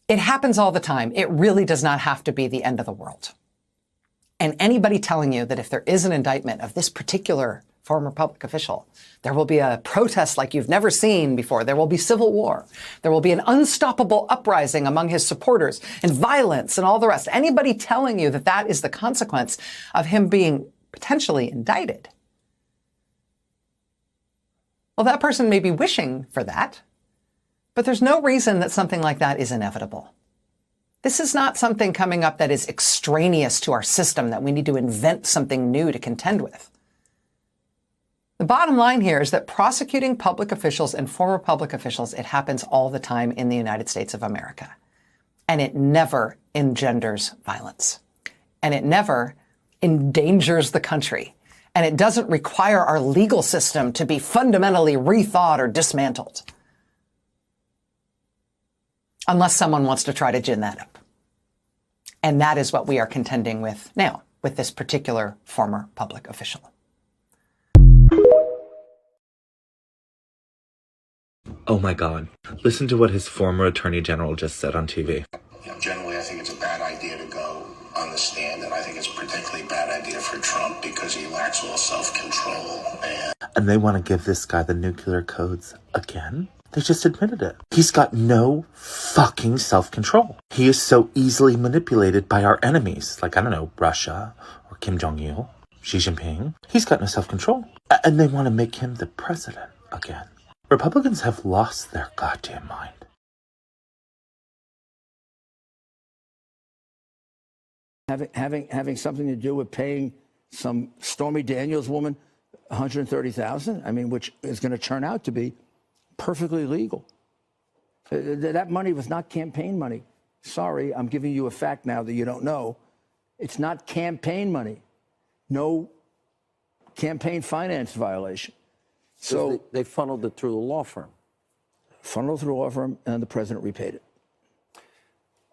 It happens all the time. It really does not have to be the end of the world. And anybody telling you that if there is an indictment of this particular former public official, there will be a protest like you've never seen before. There will be civil war. There will be an unstoppable uprising among his supporters and violence and all the rest. Anybody telling you that that is the consequence of him being potentially indicted, well, that person may be wishing for that, but there's no reason that something like that is inevitable. This is not something coming up that is extraneous to our system that we need to invent something new to contend with. The bottom line here is that prosecuting public officials and former public officials, it happens all the time in the United States of America. And it never engenders violence. And it never endangers the country. And it doesn't require our legal system to be fundamentally rethought or dismantled. Unless someone wants to try to gin that up. And that is what we are contending with now, with this particular former public official. Oh my God. Listen to what his former attorney general just said on TV. Generally, I think it's a bad idea to go on the stand, and I think it's a particularly bad idea for Trump because he lacks all self-control. And they want to give this guy the nuclear codes again? They just admitted it. He's got no fucking self-control. He is so easily manipulated by our enemies, like, I don't know, Russia or Kim Jong-il. Xi Jinping, he's got no self-control. And they want to make him the president again. Republicans have lost their goddamn mind. Having something to do with paying some Stormy Daniels woman $130,000, I mean, which is going to turn out to be perfectly legal. That money was not campaign money. Sorry, I'm giving you a fact now that you don't know. It's not campaign money. No campaign finance violation. So they funneled it through the law firm. Funneled through the law firm, and the president repaid it.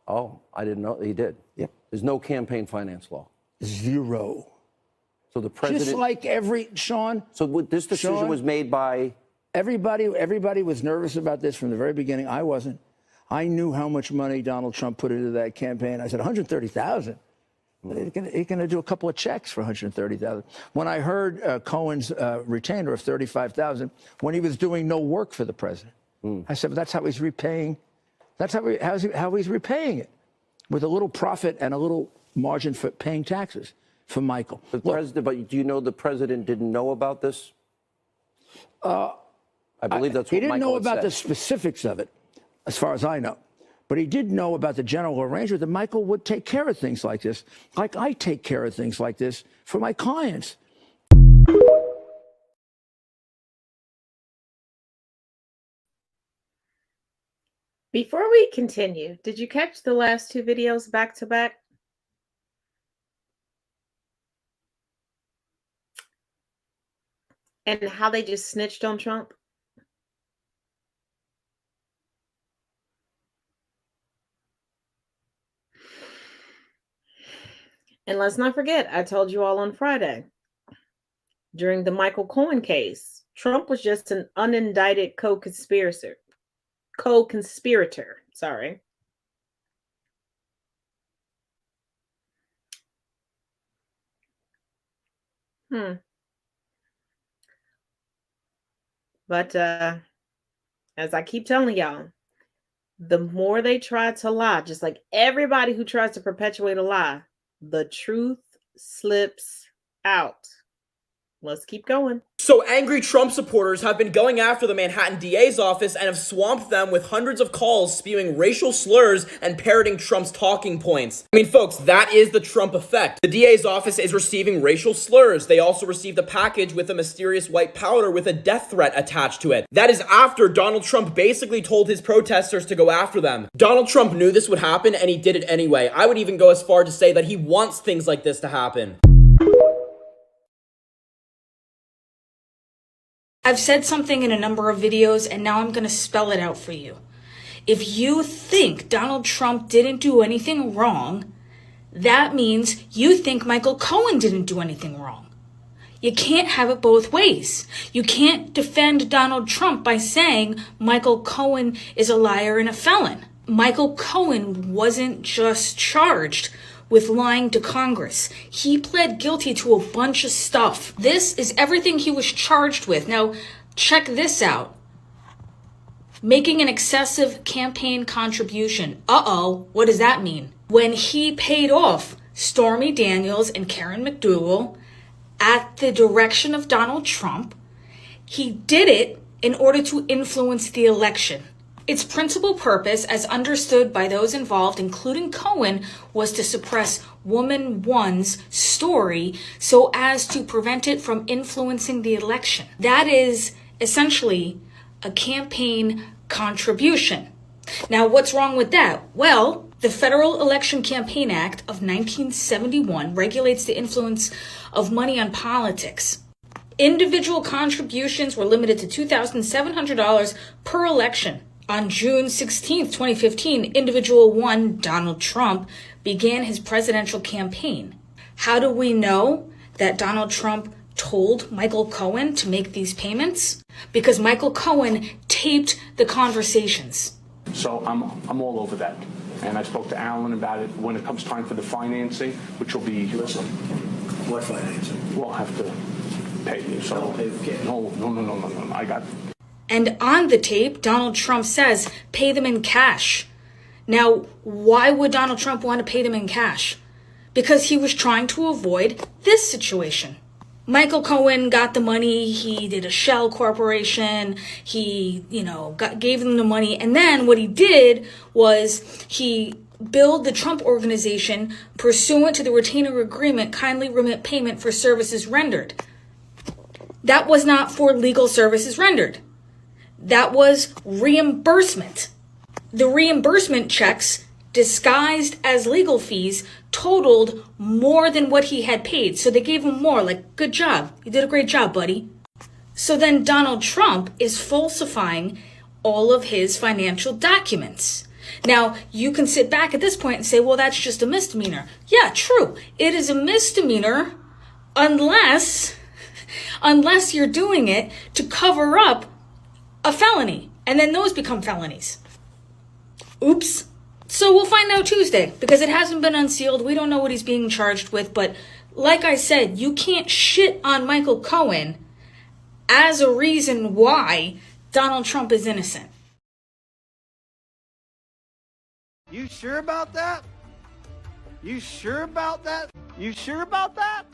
Oh, I didn't know he did. Yep. There's no campaign finance law. Zero. So the president. Just like Sean. So this decision was made by. Everybody was nervous about this from the very beginning. I wasn't. I knew how much money Donald Trump put into that campaign. I said, 130,000. He's going to do a couple of checks for 130,000. When I heard Cohen's retainer of 35,000, when he was doing no work for the president, I said, but that's how he's repaying. That's how he's repaying it, with a little profit and a little margin for paying taxes for Michael. But do you know the president didn't know about this? I believe that's what he didn't Michael know about said. the specifics of it, as far as I know. But he did know about the general arrangement that Michael would take care of things like this, like I take care of things like this for my clients. Before we continue, did you catch the last two videos back to back? And how they just snitched on Trump? And let's not forget, I told you all on Friday, during the Michael Cohen case, Trump was just an unindicted co-conspirator. Sorry. But as I keep telling y'all, the more they try to lie, just like everybody who tries to perpetuate a lie, the truth slips out. Let's keep going. So angry Trump supporters have been going after the Manhattan DA's office and have swamped them with hundreds of calls spewing racial slurs and parroting Trump's talking points. I mean, folks, that is the Trump effect. The DA's office is receiving racial slurs. They also received a package with a mysterious white powder with a death threat attached to it. That is after Donald Trump basically told his protesters to go after them. Donald Trump knew this would happen and he did it anyway. I would even go as far to say that he wants things like this to happen. I've said something in a number of videos, and now I'm going to spell it out for you. If you think Donald Trump didn't do anything wrong, that means you think Michael Cohen didn't do anything wrong. You can't have it both ways. You can't defend Donald Trump by saying Michael Cohen is a liar and a felon. Michael Cohen wasn't just charged with lying to Congress. He pled guilty to a bunch of stuff. This is everything he was charged with. Now, check this out. Making an excessive campaign contribution. What does that mean? When he paid off Stormy Daniels and Karen McDougal at the direction of Donald Trump, he did it in order to influence the election. Its principal purpose, as understood by those involved, including Cohen, was to suppress Woman One's story so as to prevent it from influencing the election. That is essentially a campaign contribution. Now, what's wrong with that? Well, the Federal Election Campaign Act of 1971 regulates the influence of money on politics. Individual contributions were limited to $2,700 per election. On June 16, 2015, individual one, Donald Trump, began his presidential campaign. How do we know that Donald Trump told Michael Cohen to make these payments? Because Michael Cohen taped the conversations. So I'm all over that. And I spoke to Alan about it when it comes time for the financing, which will be... Listen, what financing? We'll have to pay you. So I'll pay the cash. No. I got... And on the tape, Donald Trump says, pay them in cash. Now, why would Donald Trump want to pay them in cash? because he was trying to avoid this situation. Michael Cohen got the money. He did a shell corporation. He, gave them the money. And then what he did was he billed the Trump organization pursuant to the retainer agreement, kindly remit payment for services rendered. That was not for legal services rendered. That was reimbursement. The reimbursement checks, disguised as legal fees, totaled more than what he had paid. So they gave him more, like, good job. You did a great job, buddy. So then Donald Trump is falsifying all of his financial documents. Now, you can sit back at this point and say, well, that's just a misdemeanor. Yeah, true. It is a misdemeanor unless you're doing it to cover up a felony. And then those become felonies. Oops. So we'll find out Tuesday because it hasn't been unsealed. We don't know what he's being charged with. But like I said, you can't shit on Michael Cohen as a reason why Donald Trump is innocent. You sure about that? You sure about that? You sure about that?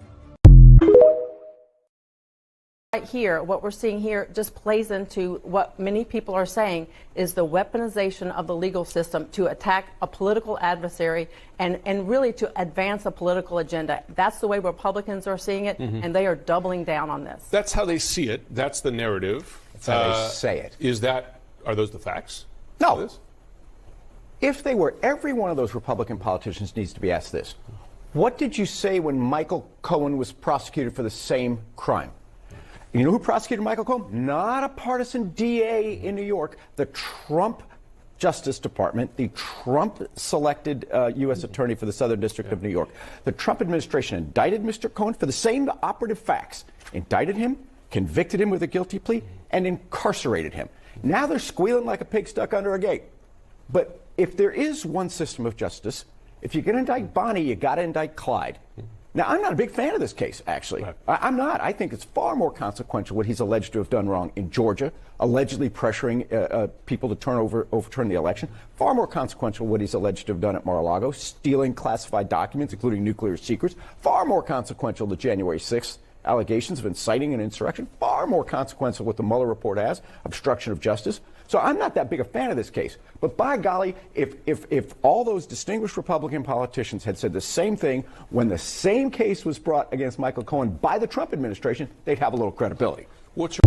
Right here, what we're seeing here just plays into what many people are saying is the weaponization of the legal system to attack a political adversary and really to advance a political agenda. That's the way Republicans are seeing it, and they are doubling down on this. That's how they see it. That's the narrative. That's how they say it. Are those the facts? No. If they were, every one of those Republican politicians needs to be asked this. What did you say when Michael Cohen was prosecuted for the same crime? You know who prosecuted Michael Cohen? Not a partisan DA in New York. The Trump Justice Department, the Trump-selected U.S. Attorney for the Southern District of New York. The Trump administration indicted Mr. Cohen for the same operative facts. Indicted him, convicted him with a guilty plea, and incarcerated him. Now they're squealing like a pig stuck under a gate. But if there is one system of justice, if you're going to indict Bonnie, you got to indict Clyde. Now, I'm not a big fan of this case, actually. Right. I'm not. I think it's far more consequential what he's alleged to have done wrong in Georgia, allegedly pressuring people to overturn the election. Far more consequential what he's alleged to have done at Mar-a-Lago, stealing classified documents, including nuclear secrets. Far more consequential the January 6th allegations of inciting an insurrection. Far more consequential what the Mueller report has, obstruction of justice. So I'm not that big a fan of this case. But by golly, if all those distinguished Republican politicians had said the same thing when the same case was brought against Michael Cohen by the Trump administration, they'd have a little credibility. What's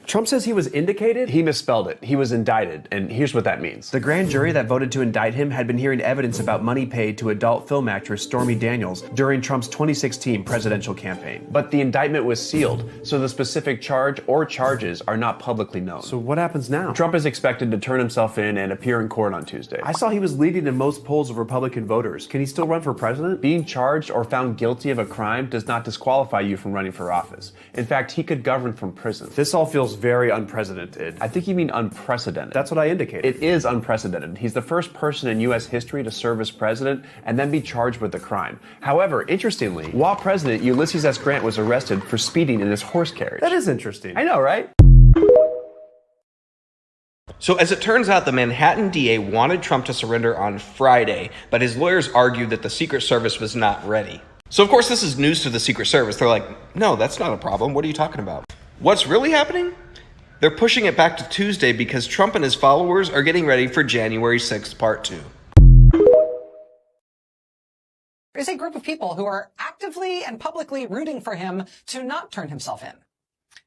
Trump says he was indicated. He misspelled it. He was indicted. And here's what that means. The grand jury that voted to indict him had been hearing evidence about money paid to adult film actress Stormy Daniels during Trump's 2016 presidential campaign. But the indictment was sealed, so the specific charge or charges are not publicly known. So what happens now? Trump is expected to turn himself in and appear in court on Tuesday. I saw he was leading in most polls of Republican voters. Can he still run for president? Being charged or found guilty of a crime does not disqualify you from running for office. In fact, he could govern from prison. This all feels very unprecedented. I think you mean unprecedented. That's what I indicated. It is unprecedented. He's the first person in U.S. history to serve as president and then be charged with a crime. However, interestingly, while president, Ulysses S. Grant was arrested for speeding in his horse carriage. That is interesting. I know, right? So as it turns out, the Manhattan DA wanted Trump to surrender on Friday, but his lawyers argued that the Secret Service was not ready. So of course this is news to the Secret Service. They're like, no, that's not a problem. What are you talking about? What's really happening? They're pushing it back to Tuesday because Trump and his followers are getting ready for January 6th, Part 2. There's a group of people who are actively and publicly rooting for him to not turn himself in.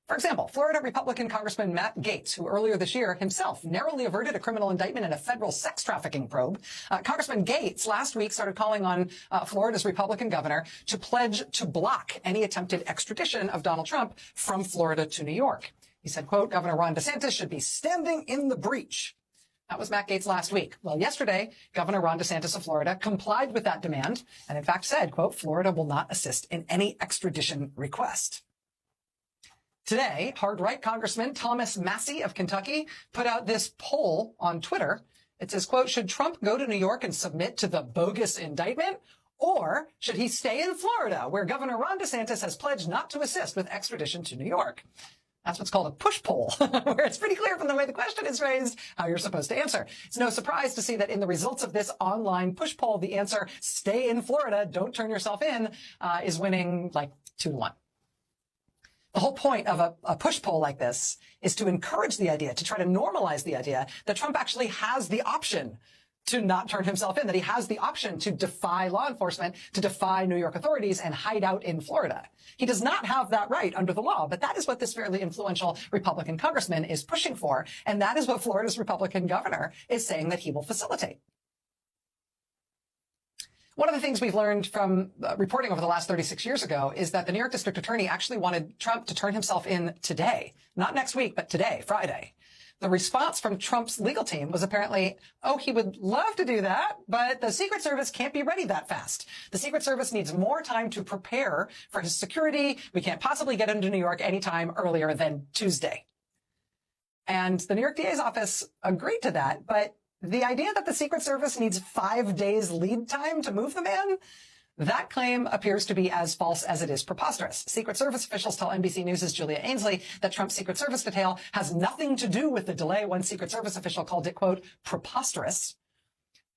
For example, Florida Republican Congressman Matt Gaetz, who earlier this year himself narrowly averted a criminal indictment in a federal sex trafficking probe. Congressman Gaetz last week started calling on Florida's Republican governor to pledge to block any attempted extradition of Donald Trump from Florida to New York. He said, quote, Governor Ron DeSantis should be standing in the breach. That was Matt Gaetz last week. Well, yesterday, Governor Ron DeSantis of Florida complied with that demand and in fact said, quote, Florida will not assist in any extradition request. Today, hard-right Congressman Thomas Massie of Kentucky put out this poll on Twitter. It says, quote, should Trump go to New York and submit to the bogus indictment? Or should he stay in Florida, where Governor Ron DeSantis has pledged not to assist with extradition to New York? That's what's called a push poll, where it's pretty clear from the way the question is raised how you're supposed to answer. It's no surprise to see that in the results of this online push poll, the answer, stay in Florida, don't turn yourself in, is winning like 2-1. The whole point of a push poll like this is to encourage the idea, to try to normalize the idea that Trump actually has the option to not turn himself in, that he has the option to defy law enforcement, to defy New York authorities and hide out in Florida. He does not have that right under the law, but that is what this fairly influential Republican congressman is pushing for, and that is what Florida's Republican governor is saying that he will facilitate. One of the things we've learned from reporting over the last 36 years ago is that the New York District Attorney actually wanted Trump to turn himself in today, not next week, but today, Friday. The response from Trump's legal team was apparently, oh, he would love to do that, but the Secret Service can't be ready that fast. The Secret Service needs more time to prepare for his security. We can't possibly get him to New York anytime earlier than Tuesday. And the New York DA's office agreed to that, but the idea that the Secret Service needs 5 days lead time to move the man, that claim appears to be as false as it is preposterous. Secret Service officials tell NBC News' Julia Ainsley that Trump's Secret Service detail has nothing to do with the delay. One Secret Service official called it, quote, preposterous.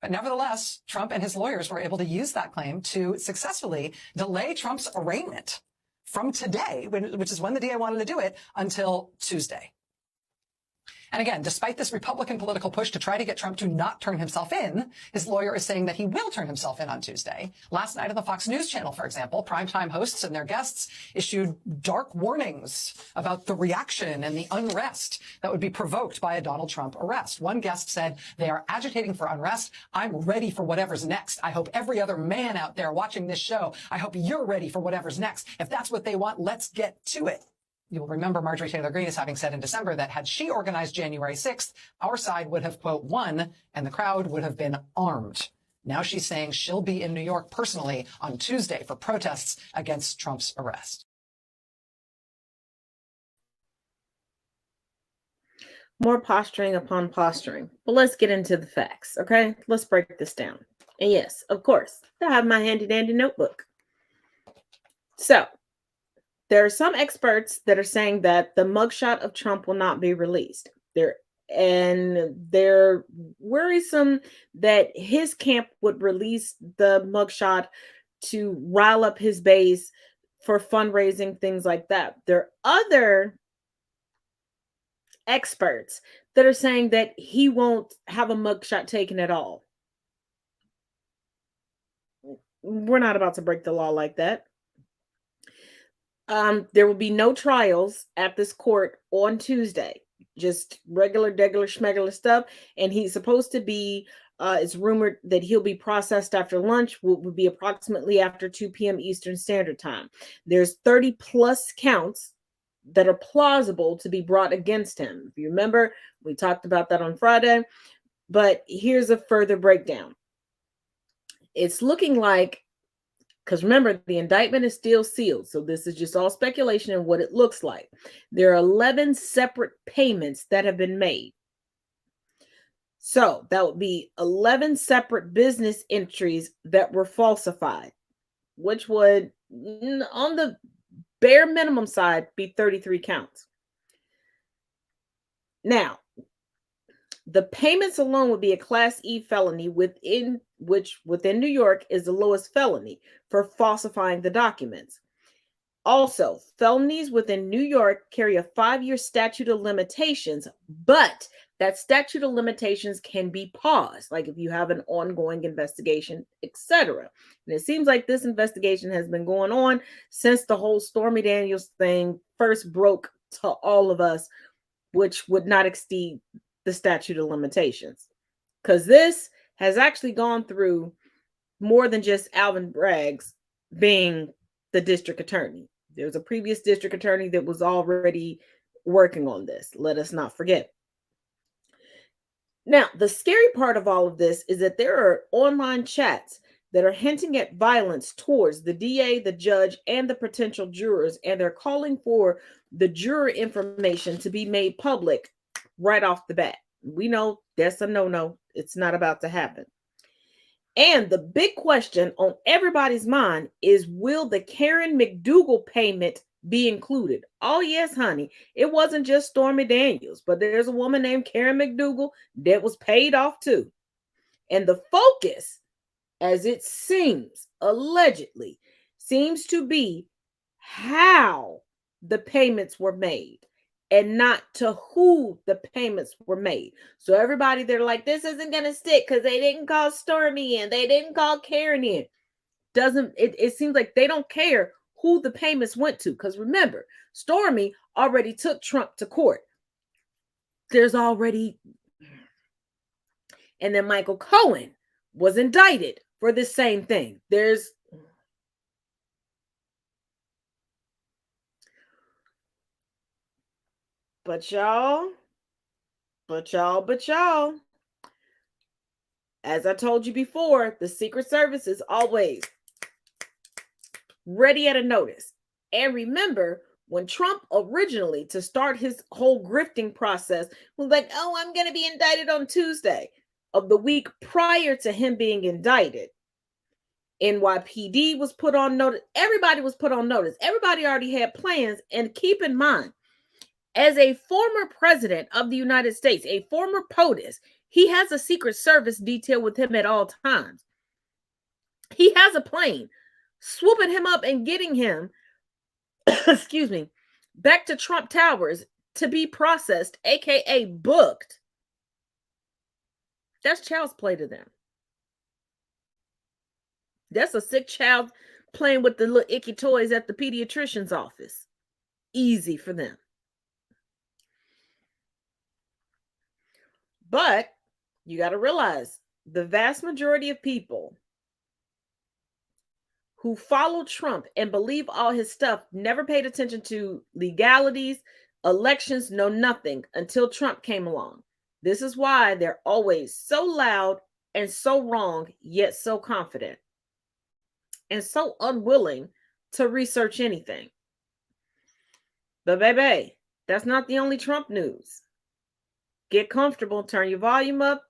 But nevertheless, Trump and his lawyers were able to use that claim to successfully delay Trump's arraignment from today, which is when the DA wanted to do it, until Tuesday. And again, despite this Republican political push to try to get Trump to not turn himself in, his lawyer is saying that he will turn himself in on Tuesday. Last night on the Fox News channel, for example, primetime hosts and their guests issued dark warnings about the reaction and the unrest that would be provoked by a Donald Trump arrest. One guest said, they are agitating for unrest. I'm ready for whatever's next. I hope every other man out there watching this show, I hope you're ready for whatever's next. If that's what they want, let's get to it. You'll remember Marjorie Taylor Greene as having said in December that had she organized January 6th, our side would have, quote, won, and the crowd would have been armed. Now she's saying she'll be in New York personally on Tuesday for protests against Trump's arrest. More posturing upon posturing. But let's get into the facts, okay? Let's break this down. And yes, of course, I have my handy-dandy notebook. So, there are some experts that are saying that the mugshot of Trump will not be released. They're worrisome that his camp would release the mugshot to rile up his base for fundraising, things like that. There are other experts that are saying that he won't have a mugshot taken at all. We're not about to break the law like that. There will be no trials at this court on Tuesday. Just regular schmegular stuff. And he's supposed to be, it's rumored that he'll be processed after lunch, will be approximately after 2 p.m. Eastern Standard Time. There's 30 plus counts that are plausible to be brought against him. If you remember, we talked about that on Friday. But here's a further breakdown. It's looking like, because remember, the indictment is still sealed. So this is just all speculation and what it looks like. There are 11 separate payments that have been made. So that would be 11 separate business entries that were falsified, which would, on the bare minimum side, be 33 counts. Now, the payments alone would be a Class E felony within New York is the lowest felony for falsifying the documents. Also, felonies within New York carry a 5-year statute of limitations, but that statute of limitations can be paused, like if you have an ongoing investigation, etc. And it seems like this investigation has been going on since the whole Stormy Daniels thing first broke to all of us, which would not exceed the statute of limitations, because this has actually gone through more than just Alvin Bragg's being the district attorney. There was a previous district attorney that was already working on this. Let us not forget. Now, the scary part of all of this is that there are online chats that are hinting at violence towards the DA, the judge, and the potential jurors, and they're calling for the juror information to be made public right off the bat. We know that's a no-no. It's not about to happen. And the big question on everybody's mind is, will the Karen McDougal payment be included. Oh, yes, honey. It wasn't just Stormy Daniels, but there's a woman named Karen McDougal that was paid off too. And the focus, as it seems, allegedly, seems to be how the payments were made and not to who the payments were made. So everybody, they're like, this isn't going to stick because they didn't call Stormy in. They didn't call Karen in. It seems like they don't care who the payments went to. Because remember, Stormy already took Trump to court. And then Michael Cohen was indicted for the same thing. But y'all, as I told you before, the Secret Service is always ready at a notice. And remember, when Trump originally, to start his whole grifting process, was like, oh, I'm going to be indicted on Tuesday of the week prior to him being indicted, NYPD was put on notice. Everybody was put on notice. Everybody already had plans. And keep in mind, as a former president of the United States, a former POTUS, he has a Secret Service detail with him at all times. He has a plane swooping him up and getting him, excuse me, back to Trump Towers to be processed, aka booked. That's child's play to them. That's a sick child playing with the little icky toys at the pediatrician's office. Easy for them. But you got to realize the vast majority of people who follow Trump and believe all his stuff never paid attention to legalities, elections, no nothing until Trump came along. This is why they're always so loud and so wrong, yet so confident and so unwilling to research anything. But baby, that's not the only Trump news. Get comfortable, turn your volume up,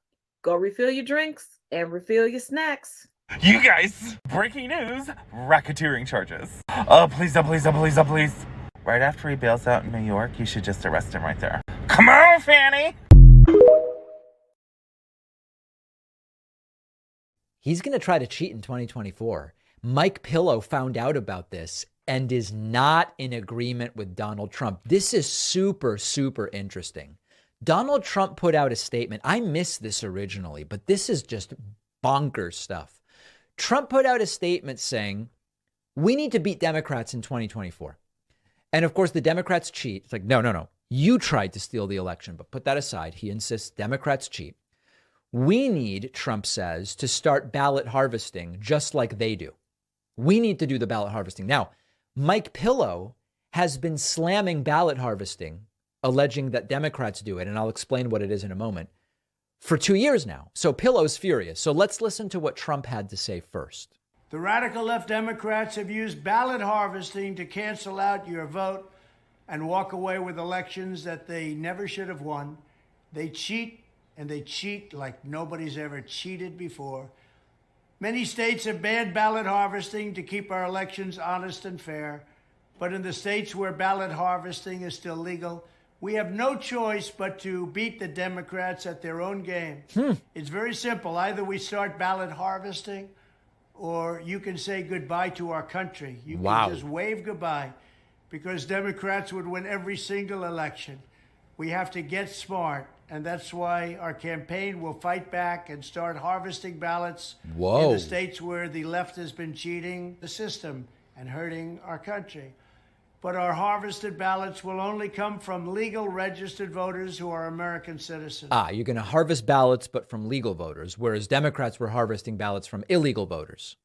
go refill your drinks, and refill your snacks. You guys, breaking news, racketeering charges. Oh, please, oh, please, oh, please, oh, please. Right after he bails out in New York, you should just arrest him right there. Come on, Fanny! He's going to try to cheat in 2024. Mike Pillow found out about this and is not in agreement with Donald Trump. This is super, super interesting. Donald Trump put out a statement. I missed this originally, but this is just bonkers stuff. Trump put out a statement saying, we need to beat Democrats in 2024. And of course, the Democrats cheat. It's like, no. You tried to steal the election, but put that aside. He insists Democrats cheat. We need, Trump says, to start ballot harvesting just like they do. We need to do the ballot harvesting. Now, Mike Pillow has been slamming ballot harvesting, alleging that Democrats do it, and I'll explain what it is in a moment, for 2 years now. So Pillow's furious. So let's listen to what Trump had to say first. The radical left Democrats have used ballot harvesting to cancel out your vote and walk away with elections that they never should have won. They cheat, and they cheat like nobody's ever cheated before. Many states have banned ballot harvesting to keep our elections honest and fair. But in the states where ballot harvesting is still legal, we have no choice but to beat the Democrats at their own game. It's very simple. Either we start ballot harvesting, or you can say goodbye to our country. You can just wave goodbye, because Democrats would win every single election. We have to get smart, and that's why our campaign will fight back and start harvesting ballots in the states where the left has been cheating the system and hurting our country. But our harvested ballots will only come from legal registered voters who are American citizens. You're going to harvest ballots, but from legal voters, whereas Democrats were harvesting ballots from illegal voters.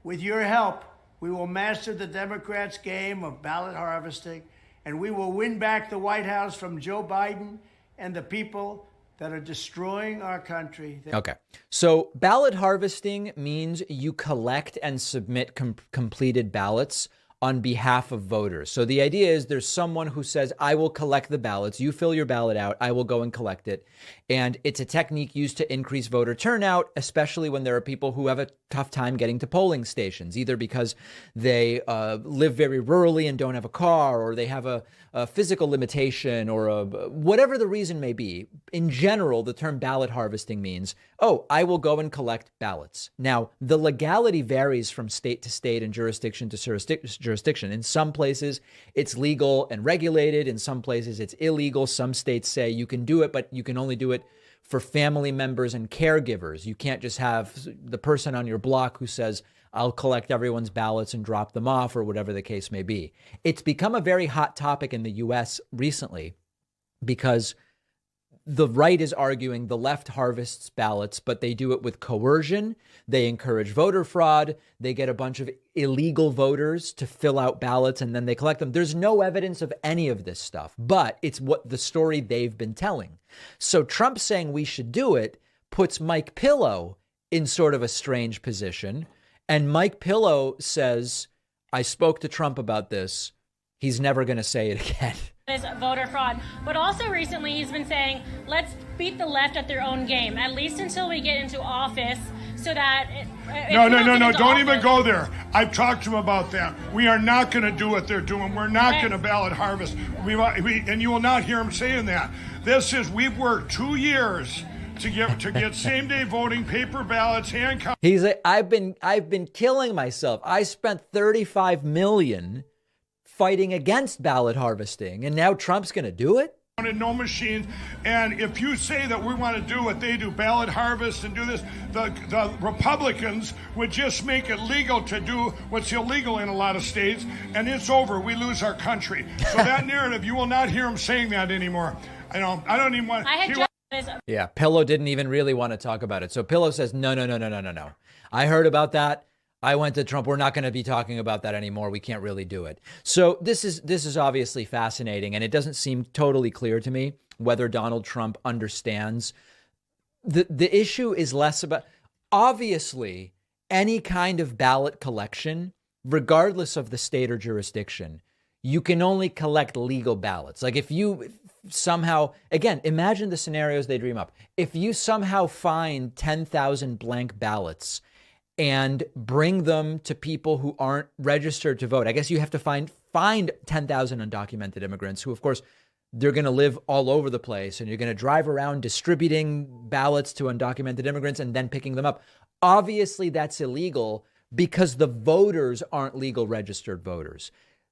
With your help, we will master the Democrats' game of ballot harvesting, and we will win back the White House from Joe Biden and the people that are destroying our country. Okay. So ballot harvesting means you collect and submit completed ballots on behalf of voters. So the idea is there's someone who says, I will collect the ballots. You fill your ballot out. I will go and collect it. And it's a technique used to increase voter turnout, especially when there are people who have a tough time getting to polling stations, either because they live very rurally and don't have a car, or they have a physical limitation, or whatever the reason may be. In general, the term ballot harvesting means, oh, I will go and collect ballots. Now, the legality varies from state to state and jurisdiction to jurisdiction. In some places, it's legal and regulated. In some places, it's illegal. Some states say you can do it, but you can only do it for family members and caregivers. You can't just have the person on your block who says, I'll collect everyone's ballots and drop them off, or whatever the case may be. It's become a very hot topic in the US recently because the right is arguing the left harvests ballots, but they do it with coercion. They encourage voter fraud. They get a bunch of illegal voters to fill out ballots and then they collect them. There's no evidence of any of this stuff, but it's what the story they've been telling. So Trump saying we should do it puts Mike Pillow in sort of a strange position. And Mike Pillow says, I spoke to Trump about this. He's never going to say it again. Is voter fraud, but also recently he's been saying, let's beat the left at their own game, at least until we get into office, so that No, don't even go there. I've talked to him about that. We are not going to do what they're doing. We're not going to ballot harvest. And you will not hear him saying that. We've worked 2 years to get same day voting, paper ballots, hand count. He's like, I've been killing myself. I spent $35 million fighting against ballot harvesting, and now Trump's going to do it? No machines. And if you say that we want to do what they do, ballot harvest and do this, the Republicans would just make it legal to do what's illegal in a lot of states, and it's over. We lose our country. So that narrative, you will not hear him saying that anymore. I don't even want. Yeah, Pillow didn't even really want to talk about it. So Pillow says, no. I heard about that. I went to Trump. We're not going to be talking about that anymore. We can't really do it. So this is obviously fascinating, and it doesn't seem totally clear to me whether Donald Trump understands. The issue is less about, obviously, any kind of ballot collection, regardless of the state or jurisdiction, you can only collect legal ballots. Like if you somehow, again, imagine the scenarios they dream up. If you somehow find 10,000 blank ballots and bring them to people who aren't registered to vote. I guess you have to find 10,000 undocumented immigrants who, of course, they're going to live all over the place, and you're going to drive around distributing ballots to undocumented immigrants and then picking them up. Obviously, that's illegal because the voters aren't legal registered voters.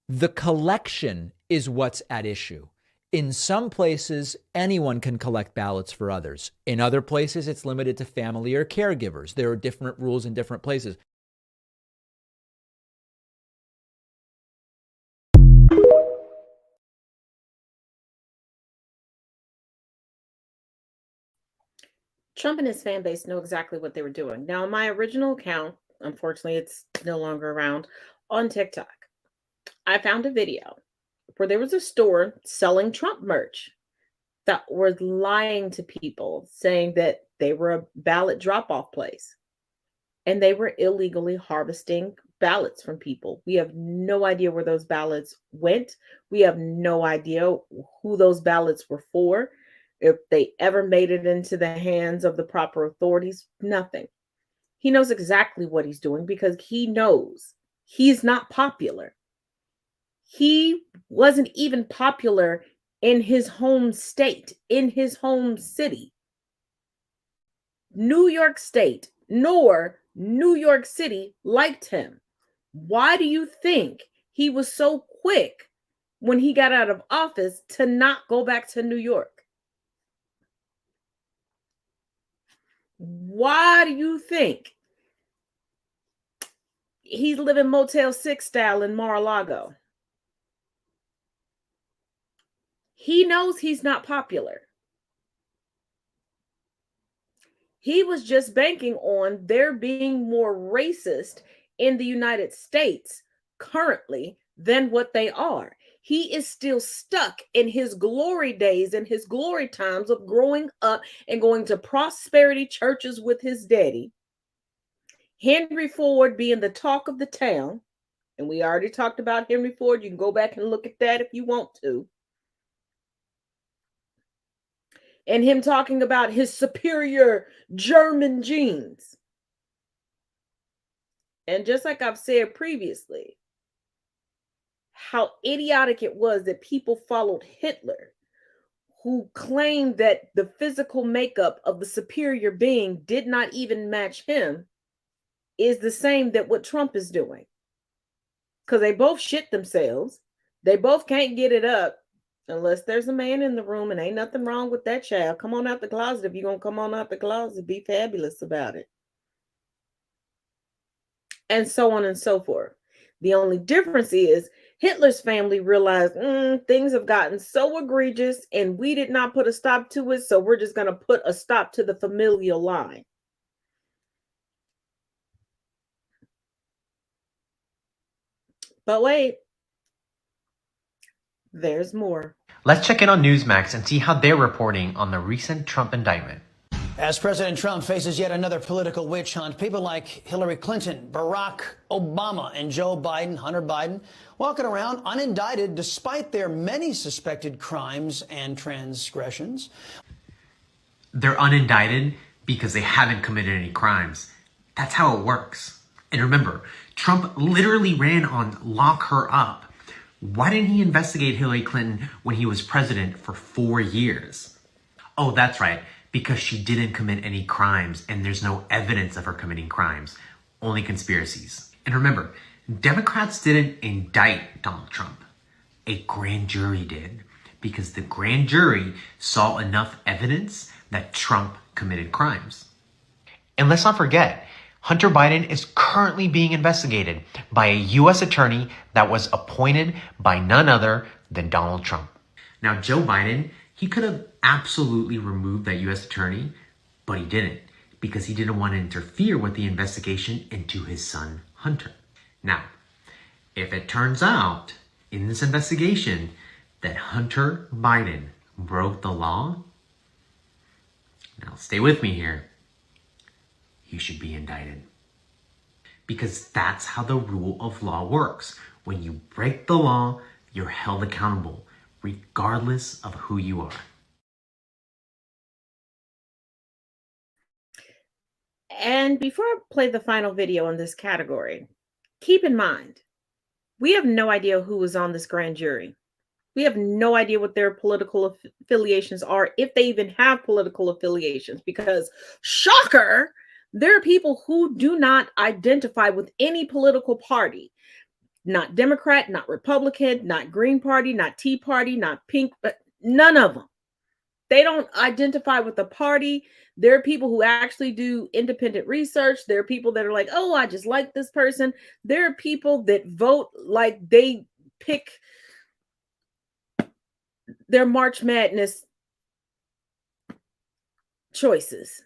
The collection is what's at issue. In some places, anyone can collect ballots for others. In other places, it's limited to family or caregivers. There are different rules in different places. Trump and his fan base know exactly what they were doing. Now, on my original account, unfortunately, it's no longer around, on TikTok, I found a video where there was a store selling Trump merch that was lying to people, saying that they were a ballot drop-off place and they were illegally harvesting ballots from people. We have no idea where those ballots went. We have no idea who those ballots were for, if they ever made it into the hands of the proper authorities. Nothing. He knows exactly what he's doing because he knows he's not popular. He wasn't even popular in his home state, in his home city. New York State, nor New York City liked him. Why do you think he was so quick when he got out of office to not go back to New York? Why do you think he's living Motel 6 style in Mar-a-Lago? He knows he's not popular. He was just banking on there being more racist in the United States currently than what they are. He is still stuck in his glory days and his glory times of growing up and going to prosperity churches with his daddy. Henry Ford being the talk of the town. And we already talked about Henry Ford. You can go back and look at that if you want to. And him talking about his superior German genes. And just like I've said previously, how idiotic it was that people followed Hitler, who claimed that the physical makeup of the superior being did not even match him, is the same that what Trump is doing. Because they both shit themselves. They both can't get it up unless there's a man in the room, and ain't nothing wrong with that, child. Come on out the closet. If you're going to come on out the closet, be fabulous about it. And so on and so forth. The only difference is Hitler's family realized things have gotten so egregious and we did not put a stop to it, so we're just going to put a stop to the familial line. But wait, there's more. Let's check in on Newsmax and see how they're reporting on the recent Trump indictment. As President Trump faces yet another political witch hunt, people like Hillary Clinton, Barack Obama, and Joe Biden, Hunter Biden, walking around unindicted despite their many suspected crimes and transgressions. They're unindicted because they haven't committed any crimes. That's how it works. And remember, Trump literally ran on lock her up. Why didn't he investigate Hillary Clinton when he was president for 4 years? Oh, that's right. Because she didn't commit any crimes and there's no evidence of her committing crimes, only conspiracies. And remember, Democrats didn't indict Donald Trump. A grand jury did, because the grand jury saw enough evidence that Trump committed crimes. And let's not forget, Hunter Biden is currently being investigated by a U.S. attorney that was appointed by none other than Donald Trump. Now, Joe Biden, he could have absolutely removed that U.S. attorney, but he didn't, because he didn't want to interfere with the investigation into his son, Hunter. Now, if it turns out in this investigation that Hunter Biden broke the law, now stay with me here, he should be indicted. Because that's how the rule of law works. When you break the law, you're held accountable, regardless of who you are. And before I play the final video in this category, keep in mind, we have no idea who was on this grand jury. We have no idea what their political affiliations are, if they even have political affiliations, because, shocker, there are people who do not identify with any political party. Not Democrat, not Republican, not Green Party, not Tea Party, not Pink, but none of them. They don't identify with the party. There are people who actually do independent research. There are people that are like, oh, I just like this person. There are people that vote like they pick their March Madness choices.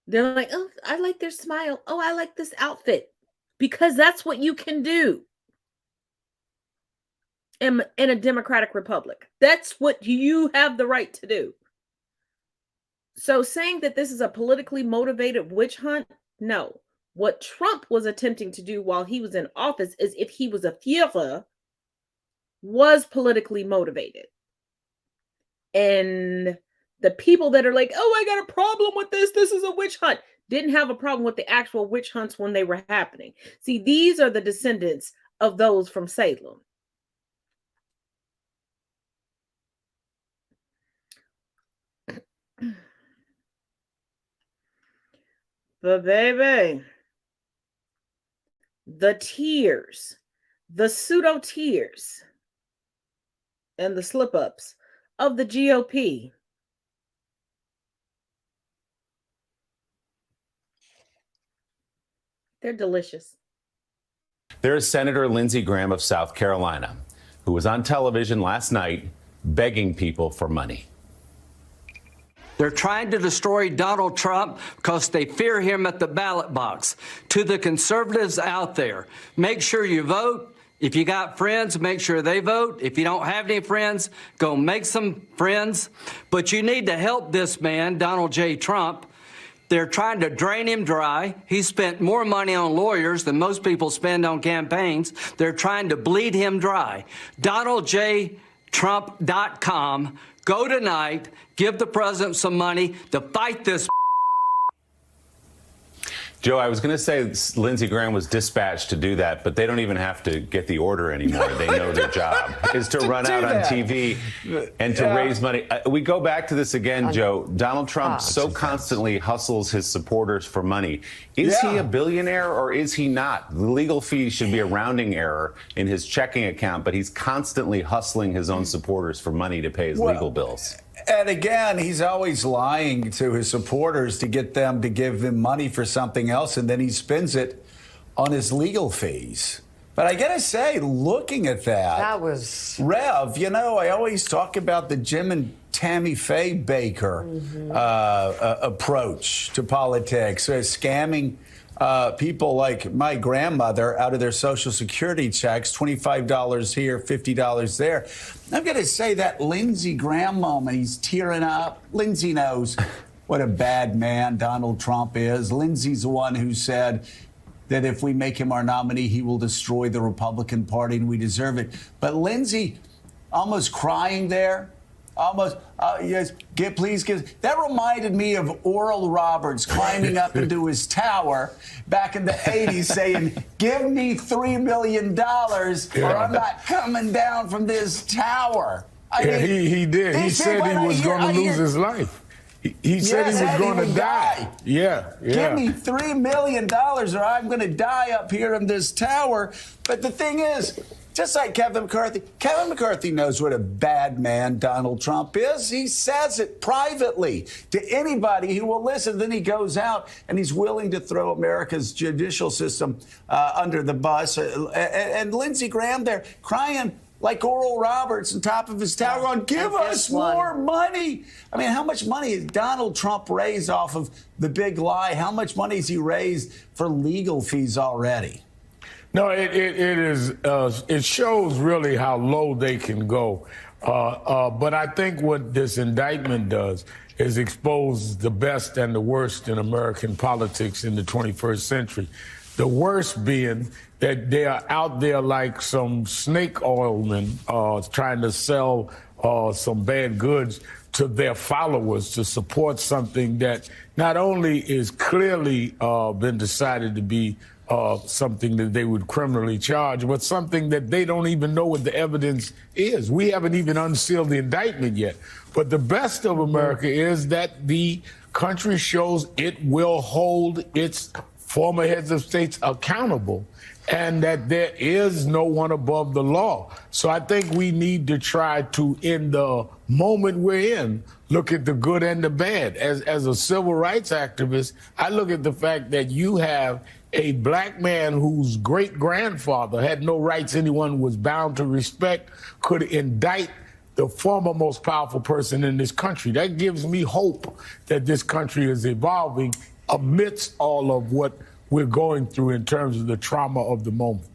They're like, oh, I like their smile. Oh, I like this outfit. Because that's what you can do in a democratic republic. That's what you have the right to do. So saying that this is a politically motivated witch hunt, no. What Trump was attempting to do while he was in office is, if he was a Führer, was politically motivated. And the people that are like, oh, I got a problem with this, this is a witch hunt, didn't have a problem with the actual witch hunts when they were happening. See, these are the descendants of those from Salem. But baby, the tears, the pseudo tears, and the slip ups of the GOP. They're delicious. There is Senator Lindsey Graham of South Carolina, who was on television last night begging people for money. They're trying to destroy Donald Trump because they fear him at the ballot box. To the conservatives out there, make sure you vote. If you got friends, make sure they vote. If you don't have any friends, go make some friends. But you need to help this man, Donald J. Trump, They're trying to drain him dry. He spent more money on lawyers than most people spend on campaigns. They're trying to bleed him dry. DonaldJTrump.com. Go tonight. Give the president some money to fight this. Joe, I was going to say Lindsey Graham was dispatched to do that, but they don't even have to get the order anymore. They know their job is to run out on TV and to raise money. We go back to this again, Joe. Donald Trump so constantly hustles his supporters for money. Is he a billionaire or is he not? The legal fee should be a rounding error in his checking account, but he's constantly hustling his own supporters for money to pay his legal bills. And again, he's always lying to his supporters to get them to give him money for something else, and then he spends it on his legal fees. But I gotta say, looking at that was Rev. You know, I always talk about the Jim and Tammy Faye Baker approach to politics, scamming people like my grandmother out of their Social Security checks, $25 here, $50 there. I'm going to say that Lindsey Graham moment, he's tearing up. Lindsey knows what a bad man Donald Trump is. Lindsey's the one who said that if we make him our nominee, he will destroy the Republican Party, and we deserve it. But Lindsey almost crying there. Almost, yes, please give. That reminded me of Oral Roberts climbing up into his tower back in the 80s saying, give me $3 million or I'm not coming down from this tower. I mean, he did. He said he was going to lose his life. He said he was going to die. Yeah. Give me $3 million or I'm going to die up here in this tower. But the thing is, just like Kevin McCarthy knows what a bad man Donald Trump is. He says it privately to anybody who will listen. Then he goes out and he's willing to throw America's judicial system under the bus. And Lindsey Graham there crying like Oral Roberts on top of his tower going, give us more money. I mean, how much money has Donald Trump raised off of the big lie? How much money has he raised for legal fees already? No, it shows really how low they can go. But I think what this indictment does is expose the best and the worst in American politics in the 21st century. The worst being that they are out there like some snake oilmen trying to sell some bad goods to their followers to support something that not only is clearly been decided to be something that they would criminally charge, but something that they don't even know what the evidence is. We haven't even unsealed the indictment yet. But the best of America is that the country shows it will hold its former heads of states accountable and that there is no one above the law. So I think we need to try to, in the moment we're in, look at the good and the bad. As a civil rights activist, I look at the fact that you have a black man whose great-grandfather had no rights anyone was bound to respect, could indict the former most powerful person in this country. That gives me hope that this country is evolving amidst all of what we're going through in terms of the trauma of the moment.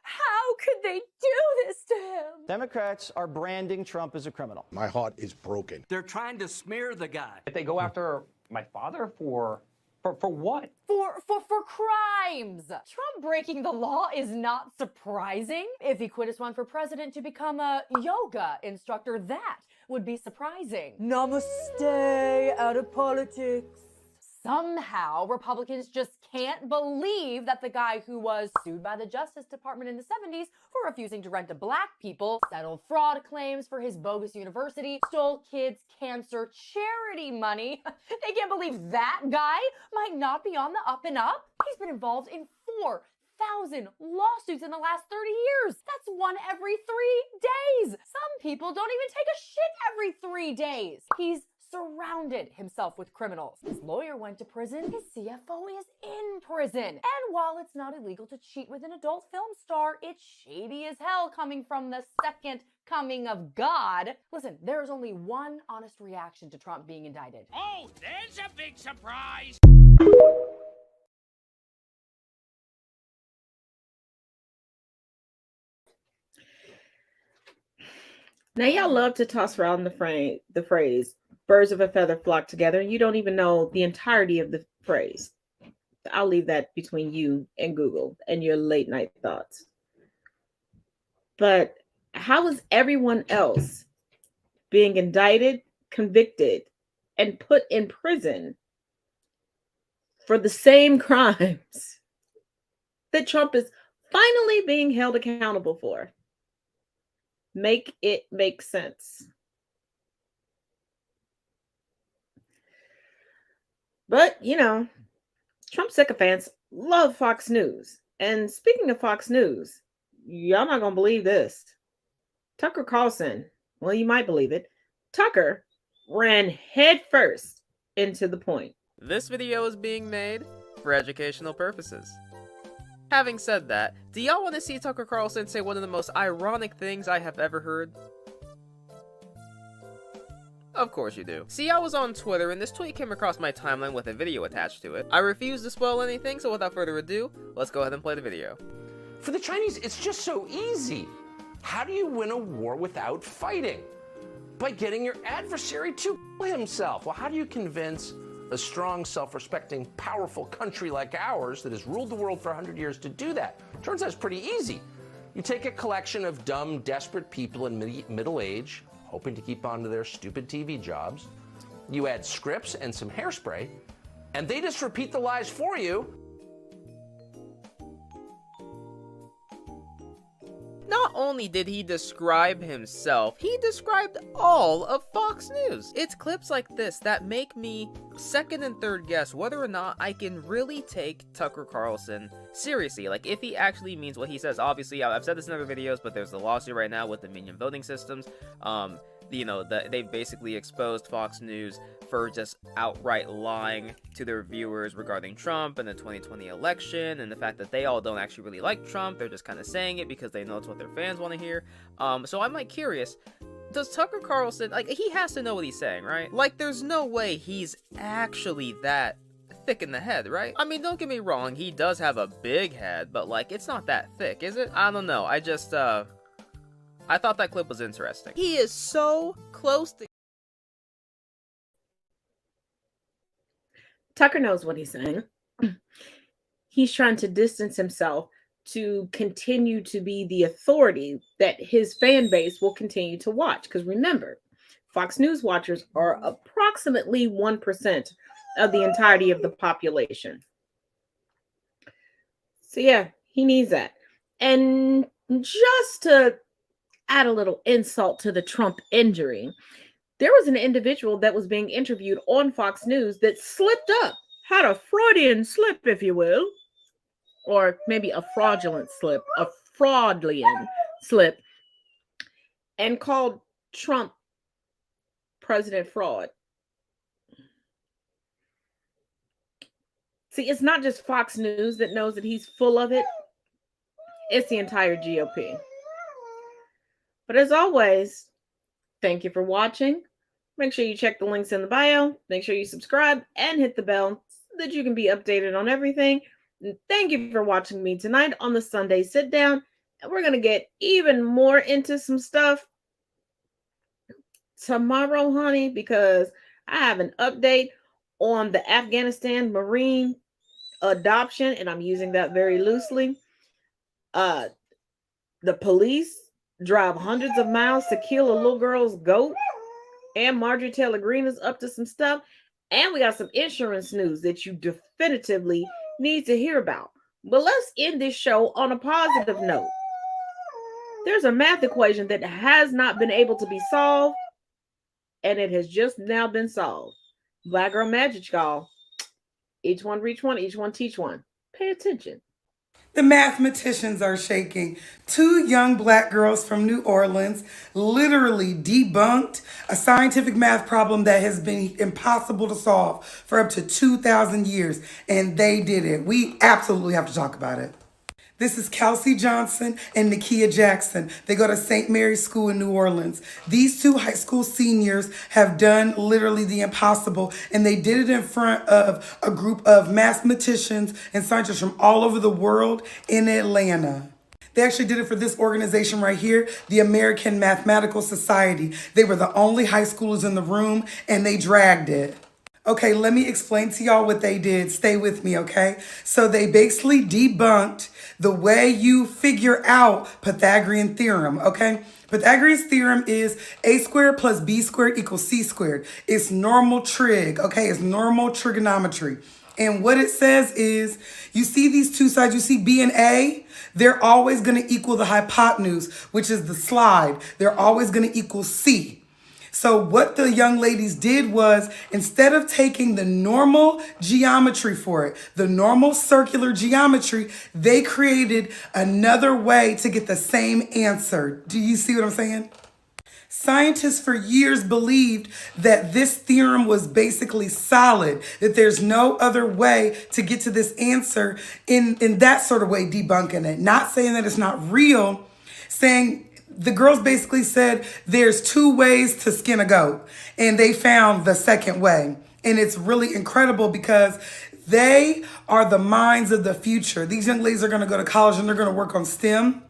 How could they do this to him? Democrats are branding Trump as a criminal. My heart is broken. They're trying to smear the guy. If they go after my father for what? For crimes. Trump breaking the law is not surprising. If he quit his run for president to become a yoga instructor, that would be surprising. Namaste, out of politics. Somehow, Republicans just can't believe that the guy who was sued by the Justice Department in the 70s for refusing to rent to black people, settled fraud claims for his bogus university, stole kids' cancer charity money. They can't believe that guy might not be on the up and up. He's been involved in 4,000 lawsuits in the last 30 years. That's one every 3 days. Some people don't even take a shit every 3 days. He's surrounded himself with criminals. His lawyer went to prison. His CFO is in prison. And while it's not illegal to cheat with an adult film star, it's shady as hell coming from the second coming of God. Listen, there's only one honest reaction to Trump being indicted. Oh, there's a big surprise! Now, y'all love to toss around the phrase birds of a feather flock together. You don't even know the entirety of the phrase. I'll leave that between you and Google and your late night thoughts. But how is everyone else being indicted, convicted, and put in prison for the same crimes that Trump is finally being held accountable for? Make it make sense. But, Trump sycophants love Fox News. And speaking of Fox News, y'all not going to believe this. Tucker Carlson, well, you might believe it. Tucker ran headfirst into the point. This video is being made for educational purposes. Having said that, do y'all want to see Tucker Carlson say one of the most ironic things I have ever heard? Of course you do. See, I was on Twitter and this tweet came across my timeline with a video attached to it. I refuse to spoil anything, so without further ado, let's go ahead and play the video. For the Chinese, it's just so easy. How do you win a war without fighting? By getting your adversary to kill himself. Well, how do you convince a strong, self-respecting, powerful country like ours that has ruled the world for 100 years to do that? Turns out it's pretty easy. You take a collection of dumb, desperate people in middle age, hoping to keep on to their stupid TV jobs. You add scripts and some hairspray, and they just repeat the lies for you. Not only did he describe himself, he described all of Fox News. It's clips like this that make me second and third guess whether or not I can really take Tucker Carlson seriously. Like, if he actually means what he says. Obviously, I've said this in other videos, but there's the lawsuit right now with the minion voting systems. They've basically exposed Fox News for just outright lying to their viewers regarding Trump and the 2020 election and the fact that they all don't actually really like Trump. They're just kind of saying it because they know it's what their fans want to hear. So I'm curious, does Tucker Carlson, he has to know what he's saying, right? There's no way he's actually that thick in the head, right? I mean, don't get me wrong, he does have a big head, but it's not that thick, is it? I don't know. I thought that clip was interesting. He is so close to... Tucker knows what he's saying. He's trying to distance himself to continue to be the authority that his fan base will continue to watch. Because remember, Fox News watchers are approximately 1% of the entirety of the population. So yeah, he needs that. And just to add a little insult to the Trump injury, there was an individual that was being interviewed on Fox News that slipped up, had a Freudian slip, if you will, or maybe a fraudulent slip, and called Trump President Fraud. See, it's not just Fox News that knows that he's full of it. It's the entire GOP. But as always, thank you for watching. Make sure you check the links in the bio. Make sure you subscribe and hit the bell so that you can be updated on everything. And thank you for watching me tonight on the Sunday Sit Down. And we're going to get even more into some stuff tomorrow, honey, because I have an update on the Afghanistan Marine adoption, and I'm using that very loosely. The police drive hundreds of miles to kill a little girl's goat, and Marjorie Taylor Greene is up to some stuff, and we got some insurance news that you definitively need to hear about. But let's end this show on a positive note. There's a math equation that has not been able to be solved, and it has just now been solved. Black Girl Magic, y'all. Each one reach one, each one teach one. Pay attention. The mathematicians are shaking. 2 young black girls from New Orleans literally debunked a scientific math problem that has been impossible to solve for up to 2,000 years, and they did it. We absolutely have to talk about it. This is Kelsey Johnson and Nakia Jackson. They go to St. Mary's School in New Orleans. These 2 high school seniors have done literally the impossible, and they did it in front of a group of mathematicians and scientists from all over the world in Atlanta. They actually did it for this organization right here, the American Mathematical Society. They were the only high schoolers in the room, and they dragged it. Okay, let me explain to y'all what they did. Stay with me, okay? So they basically debunked the way you figure out Pythagorean theorem, okay? Pythagorean's theorem is a squared plus b squared equals c squared. It's normal trig, okay? It's normal trigonometry. And what it says is, you see these two sides, you see b and a? They're always going to equal the hypotenuse, which is the slide. They're always going to equal c. So what the young ladies did was, instead of taking the normal geometry for it, the normal circular geometry, they created another way to get the same answer. Do you see what I'm saying? Scientists for years believed that this theorem was basically solid, that there's no other way to get to this answer in that sort of way, debunking it. Not saying that it's not real, saying the girls basically said there's two ways to skin a goat, and they found the second way. And it's really incredible because they are the minds of the future. These young ladies are going to go to college and they're going to work on STEM.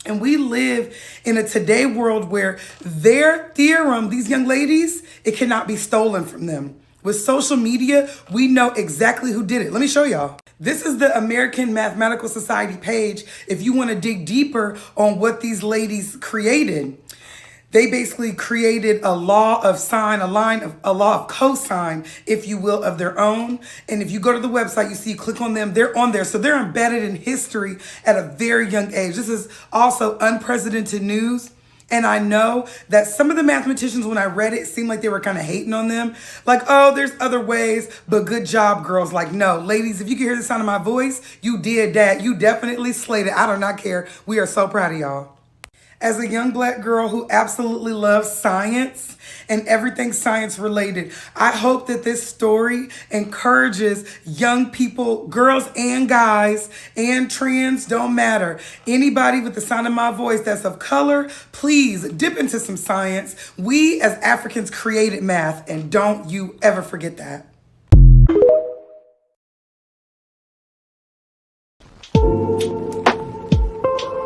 And we live in a today world where their theorem, these young ladies, it cannot be stolen from them. With social media, we know exactly who did it. Let me show y'all. This is the American Mathematical Society page if you want to dig deeper on what these ladies created. They basically created a law of sine, a law of cosine, if you will, of their own. And if you go to the website, you see, click on them, they're on there. So they're embedded in history at a very young age. This is also unprecedented news. And I know that some of the mathematicians, when I read it, seemed like they were kind of hating on them. Like, oh, there's other ways, but good job, girls. Like, no, ladies, if you can hear the sound of my voice, you did that. You definitely slayed it. I do not care. We are so proud of y'all. As a young black girl who absolutely loves science and everything science related, I hope that this story encourages young people, girls and guys and trans, don't matter. Anybody with the sound of my voice that's of color, please dip into some science. We as Africans created math, and don't you ever forget that.